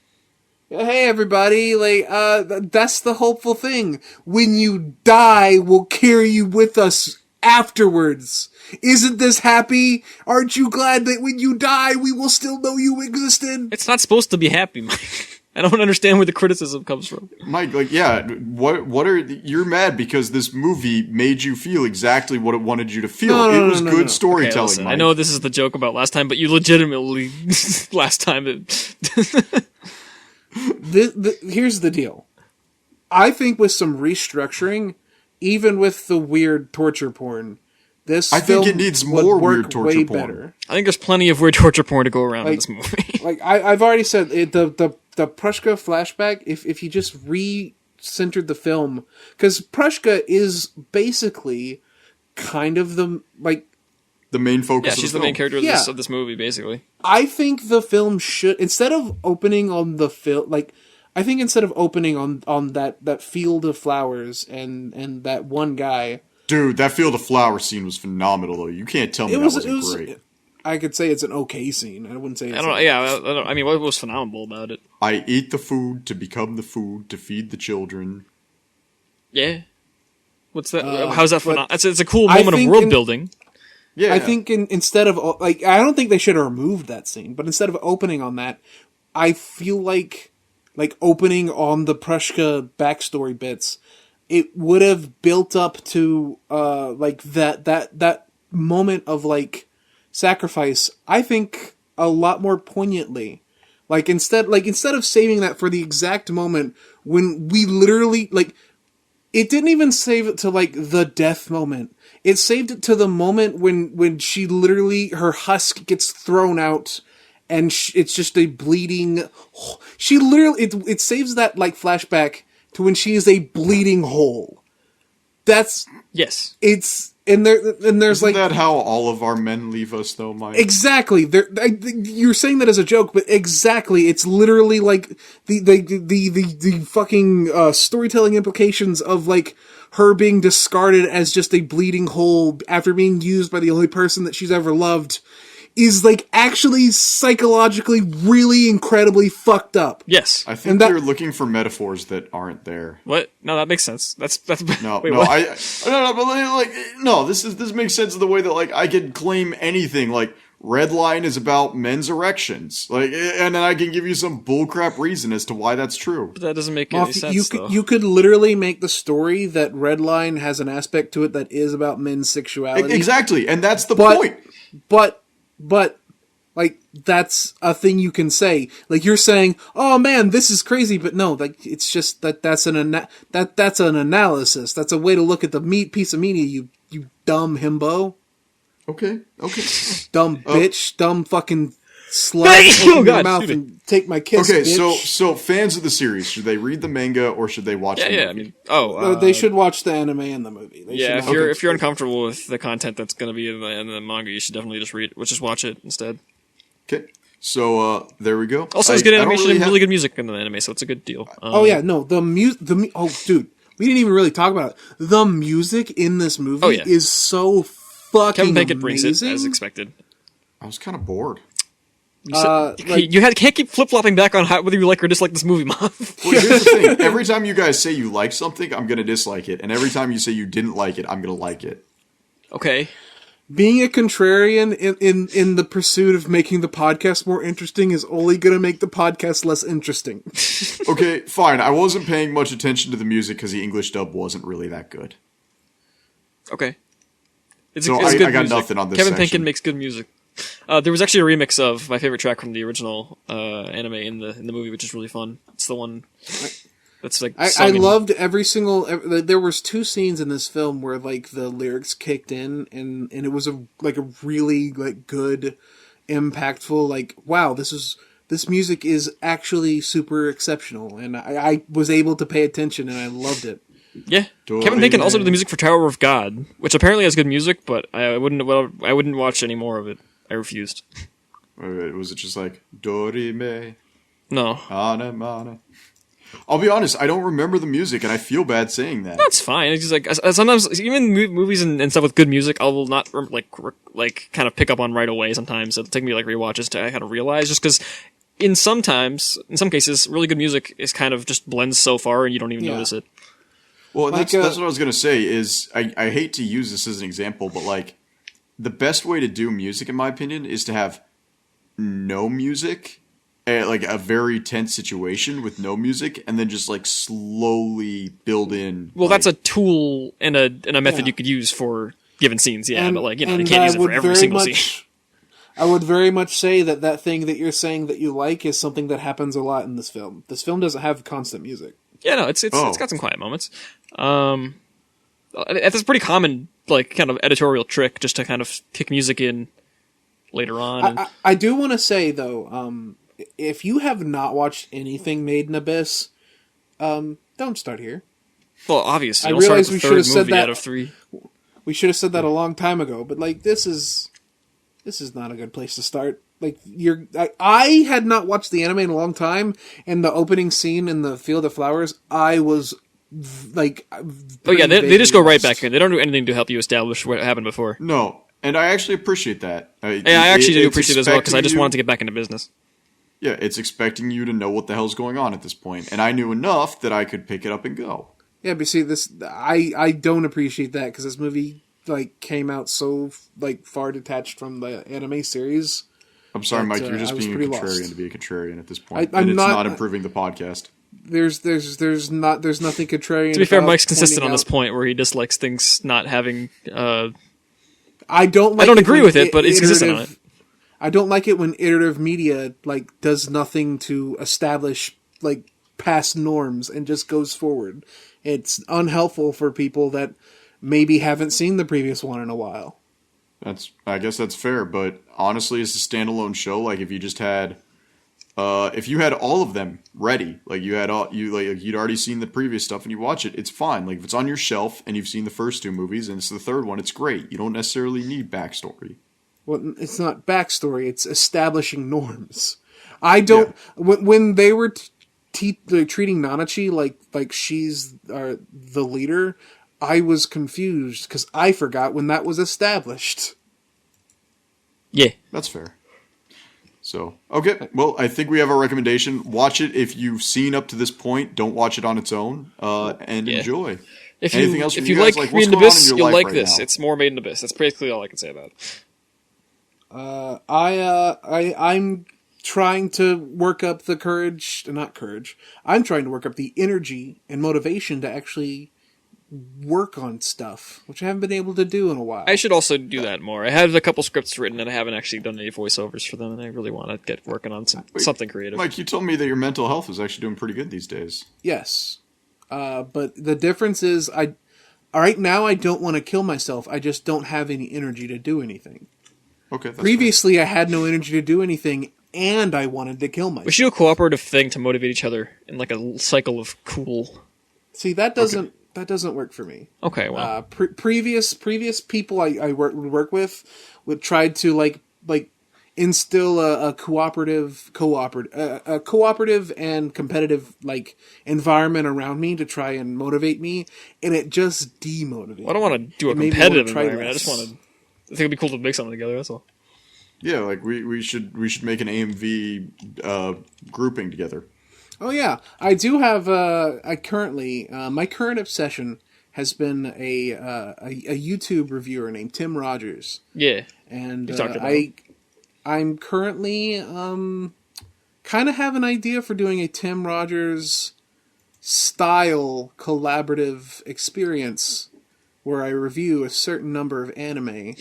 Hey, everybody, that's the hopeful thing. When you die, we'll carry you with us afterwards. Isn't this happy? Aren't you glad that when you die, we will still know you existed? It's not supposed to be happy, Mike. I don't understand where the criticism comes from. Mike, what are you're mad because this movie made you feel exactly what it wanted you to feel. It was good storytelling. Okay, listen, Mike. I know this is the joke about last time, but you legitimately last time Here's the deal. I think with some restructuring, even with the weird torture porn, I think it needs more weird torture way porn. Better. I think there's plenty of weird torture porn to go around in this movie. I've already said it, the Prushka flashback. If you just re-centered the film, because Prushka is basically kind of the main focus. Yeah, of she's the the main film. character of this movie, basically. I think the film should, instead of opening on the film, I think instead of opening on that field of flowers and that one guy. Dude, that field of flowers scene was phenomenal, though. You can't tell me that wasn't great. I could say it's an okay scene. I wouldn't say it's... I mean, what was phenomenal about it? I eat the food to become the food to feed the children. Yeah. What's that? How's that phenomenal? It's a cool I moment of world building. Yeah. I think instead of... I don't think they should have removed that scene, but instead of opening on that, I feel like opening on the Prushka backstory bits, it would have built up to that moment of sacrifice, I think, a lot more poignantly. Instead of saving that for the exact moment when we literally it didn't even save it to the death moment. It saved it to the moment when she literally, her husk gets thrown out and it's just a bleeding. She literally, it saves that flashback to when she is a bleeding hole. That's... Yes. It's... And there's Isn't that how all of our men leave us, though, Mike? Exactly. You're saying that as a joke, but exactly, it's literally the fucking storytelling implications of her being discarded as just a bleeding hole after being used by the only person that she's ever loved is actually psychologically really incredibly fucked up. Yes. I think you're looking for metaphors that aren't there. What? No, that makes sense. That's no, wait, no, what? This makes sense of the way that I could claim anything. Red Line is about men's erections. And then I can give you some bullcrap reason as to why that's true. But that doesn't make any sense, though. You could literally make the story that Red Line has an aspect to it that is about men's sexuality. Exactly, and that's the point. But that's a thing you can say. You're saying, "Oh man, this is crazy," but no, it's just that's an analysis. That's a way to look at the piece of media. You dumb himbo. Okay. Dumb bitch. Dumb fucking slut. Open your mouth and take my kiss. Okay, bitch. so fans of the series, should they read the manga or should they watch the movie? Yeah, I mean, they should watch the anime and the movie. If you're uncomfortable with the content that's going to be in the manga, you should definitely just watch it instead. Okay, so there we go. Also, there's good animation and really good music in the anime, so it's a good deal. Oh dude, we didn't even really talk about it. The music in this movie is so fucking Kevin Bacon amazing. brings it as expected. I was kind of bored. You can't keep flip-flopping back on whether you like or dislike this movie, Moth. Well, here's the thing. Every time you guys say you like something, I'm going to dislike it. And every time you say you didn't like it, I'm going to like it. Okay. being a contrarian in the pursuit of making the podcast more interesting is only going to make the podcast less interesting. Okay, fine. I wasn't paying much attention to the music because the English dub wasn't really that good. Okay. It's So good I got music. nothing on this Kevin section. Penkin makes good music. There was actually a remix of my favorite track from the original anime in the movie, which is really fun. It's the one that's like I loved every single. There was 2 scenes in this film where like the lyrics kicked in, and it was a really like good, impactful. Like, wow, this music is actually super exceptional, and I was able to pay attention, and I loved it. Yeah, Kevin Penkin also did the music for Tower of God, which apparently has good music, but I wouldn't watch any more of it. I refused. Was it just like Dorime? No. Mana? I'll be honest, I don't remember the music, and I feel bad saying that. That's fine. It's just like sometimes even movies and stuff with good music, I will not like kind of pick up on right away. Sometimes it'll take me like rewatches to kind of realize, just because in some cases, really good music is kind of just blends so far and you don't even notice it. Well, that's what I was gonna say. Is I hate to use this as an example, but like the best way to do music, in my opinion, is to have no music. Like a very tense situation with no music, and then just like slowly build in. Well, that's a tool and a method you could use for given scenes, but like you can't use it for every single scene. I would very much say that thing that you're saying that you like is something that happens a lot in this film. This film doesn't have constant music. Yeah, no, it's got some quiet moments. That's a pretty common like kind of editorial trick, just to kind of kick music in later on. I do want to say though. If you have not watched anything made in Abyss, don't start here. Well, obviously, I realize we should have said that out of 3. We should have said that a long time ago, but like this is not a good place to start. Like I had not watched the anime in a long time, and the opening scene in the Field of Flowers, I was like, oh yeah, they just go right back in. They don't do anything to help you establish what happened before. No, and I actually appreciate that. I actually do appreciate it as well, because I just wanted to get back into business. Yeah, it's expecting you to know what the hell's going on at this point, and I knew enough that I could pick it up and go. Yeah, but see, I don't appreciate that, because this movie like came out so like far detached from the anime series. I'm sorry, Mike. You're just being a contrarian to be a contrarian at this point, and it's not improving the podcast. There's nothing contrarian. To be fair, Mike's consistent on this point where he dislikes things not having. I don't agree with it, but he's consistent on it. I don't like it when iterative media like does nothing to establish like past norms and just goes forward. It's unhelpful for people that maybe haven't seen the previous one in a while. I guess that's fair, but honestly, as a standalone show, like if you just had, if you had all of them ready, like you'd already seen the previous stuff and you watch it, it's fine. Like if it's on your shelf and you've seen the first 2 movies and it's the third one, it's great. You don't necessarily need backstory. Well, it's not backstory; it's establishing norms. I don't. Yeah. When they were treating Nanachi like she's the leader, I was confused because I forgot when that was established. Yeah, that's fair. So, okay, well, I think we have our recommendation. Watch it if you've seen up to this point. Don't watch it on its own, and enjoy. Anything else? If you like Made in Abyss, you'll like this. It's more Made in Abyss. That's basically all I can say about it. I'm trying to work up the courage, not courage. I'm trying to work up the energy and motivation to actually work on stuff, which I haven't been able to do in a while. I should also do that more. I had a couple scripts written and I haven't actually done any voiceovers for them, and I really want to get working on something creative. Mike, you told me that your mental health is actually doing pretty good these days. Yes. But the difference is right now I don't want to kill myself. I just don't have any energy to do anything. Okay. Previously, I had no energy to do anything, and I wanted to kill myself. We should do a cooperative thing to motivate each other in like a cycle of cool. See, that doesn't work for me. Okay, well, previous people I would work with would try to like instill a cooperative and competitive like environment around me to try and motivate me, and it just demotivated. Well, I don't want to do a competitive environment. I just want to. I think it'd be cool to make something together. That's all. Yeah, like we should make an AMV grouping together. Oh yeah, I do have. I currently my current obsession has been a YouTube reviewer named Tim Rogers. Yeah. And I'm currently kind of have an idea for doing a Tim Rogers style collaborative experience where I review a certain number of anime.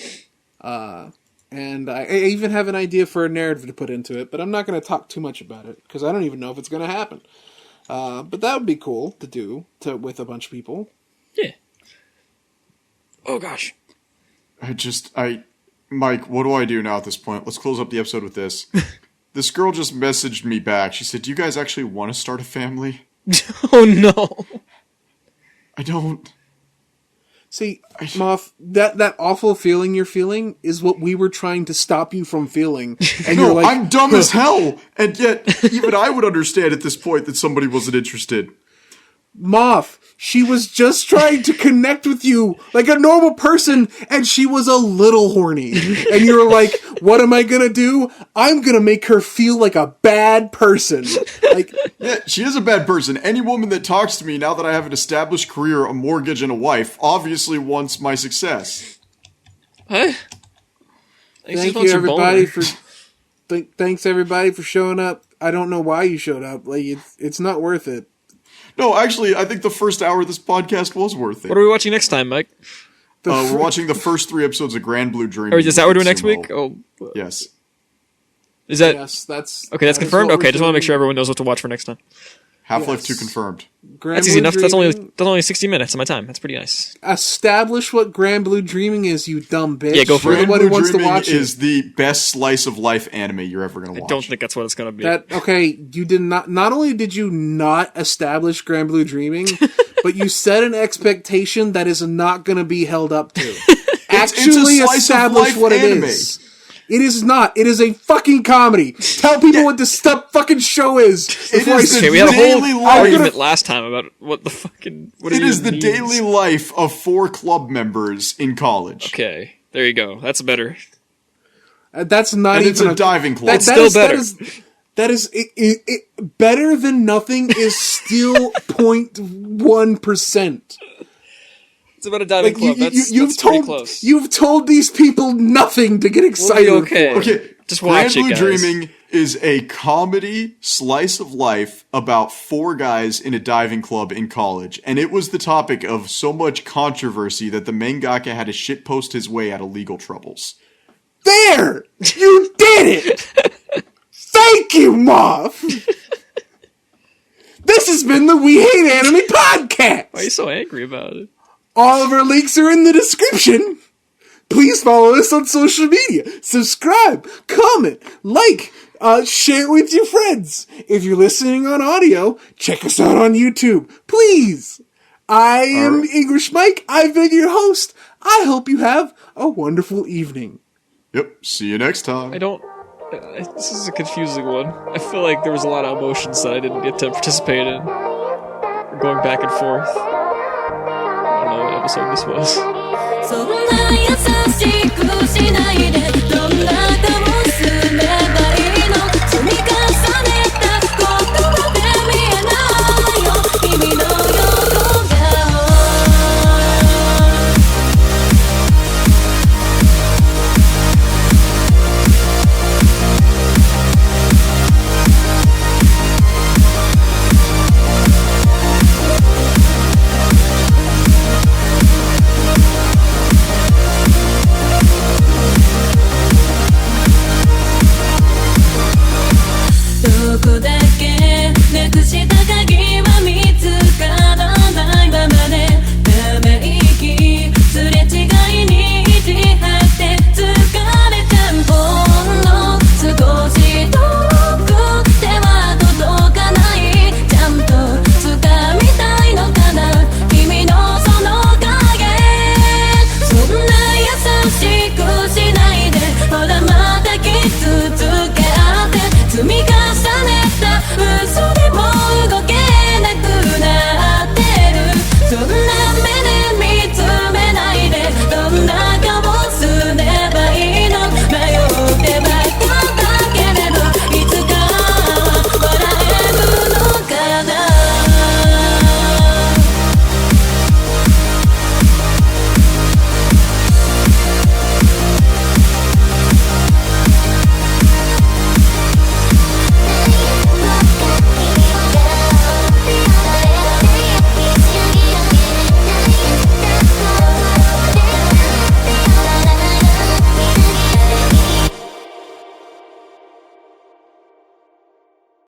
And I even have an idea for a narrative to put into it, but I'm not going to talk too much about it because I don't even know if it's going to happen. But that would be cool to do with a bunch of people. Yeah. Oh gosh. Mike, what do I do now at this point? Let's close up the episode with this. This girl just messaged me back. She said, "Do you guys actually want to start a family?" Oh no. I don't. See, Moth, that awful feeling you're feeling is what we were trying to stop you from feeling. And No, you're like, I'm dumb as hell, and yet even I would understand at this point that somebody wasn't interested. Moth, she was just trying to connect with you like a normal person, and she was a little horny. And you were like, what am I gonna do? I'm gonna make her feel like a bad person. Like, Yeah, she is a bad person. Any woman that talks to me now that I have an established career, a mortgage, and a wife obviously wants my success. Huh? thank you everybody thanks everybody for showing up. I don't know why you showed up. Like, it's not worth it. No, actually, I think the first hour of this podcast was worth it. What are we watching next time, Mike? We're watching the first 3 episodes of Grand Blue Dream. Or is that what we're doing next week? Oh, yes. Is that Yes, that's okay? That's confirmed. Okay, just want to make sure everyone knows what to watch for next time. Half-Life 2 Yes. confirmed. That's easy enough. That's only 60 minutes of my time. That's pretty nice. Establish what Grand Blue Dreaming is, you dumb bitch. Yeah, go for it. You're the one who wants to watch it. is the best slice of life anime you're ever going to watch. I don't think that's what it's gonna be. You did not only did you not establish Grand Blue Dreaming, but you set an expectation that is not going to be held up to. Actually it's a slice of establish life what anime. it is. It is not. It is a fucking comedy. Tell people what this fucking show is. It is Okay, we had a daily whole life. argument last time about what the fucking. What It it is the daily life of 4 club members in college. Okay, there you go. That's better. That's not And even it's a diving club. That's still better. That is better than nothing is still 0.1%. It's about a diving club. That's pretty close. You've told these people nothing to get excited. We'll be okay. Okay, Just watch Grand it, Blue guys. Dreaming is a comedy slice of life about 4 guys in a diving club in college, and it was the topic of so much controversy that the mangaka had to shitpost his way out of legal troubles. There! You did it! Thank you, Moth! This has been the We Hate Anime podcast! Why are you so angry about it? All of our links are in the description. Please follow us on social media. Subscribe, comment, like, share with your friends. If you're listening on audio, check us out on YouTube. Please. I am English Mike. I've been your host. I hope you have a wonderful evening. Yep, see you next time. I don't. This is a confusing one. I feel like there was a lot of emotions that I didn't get to participate in. Going back and forth. I don't know what episode this was. So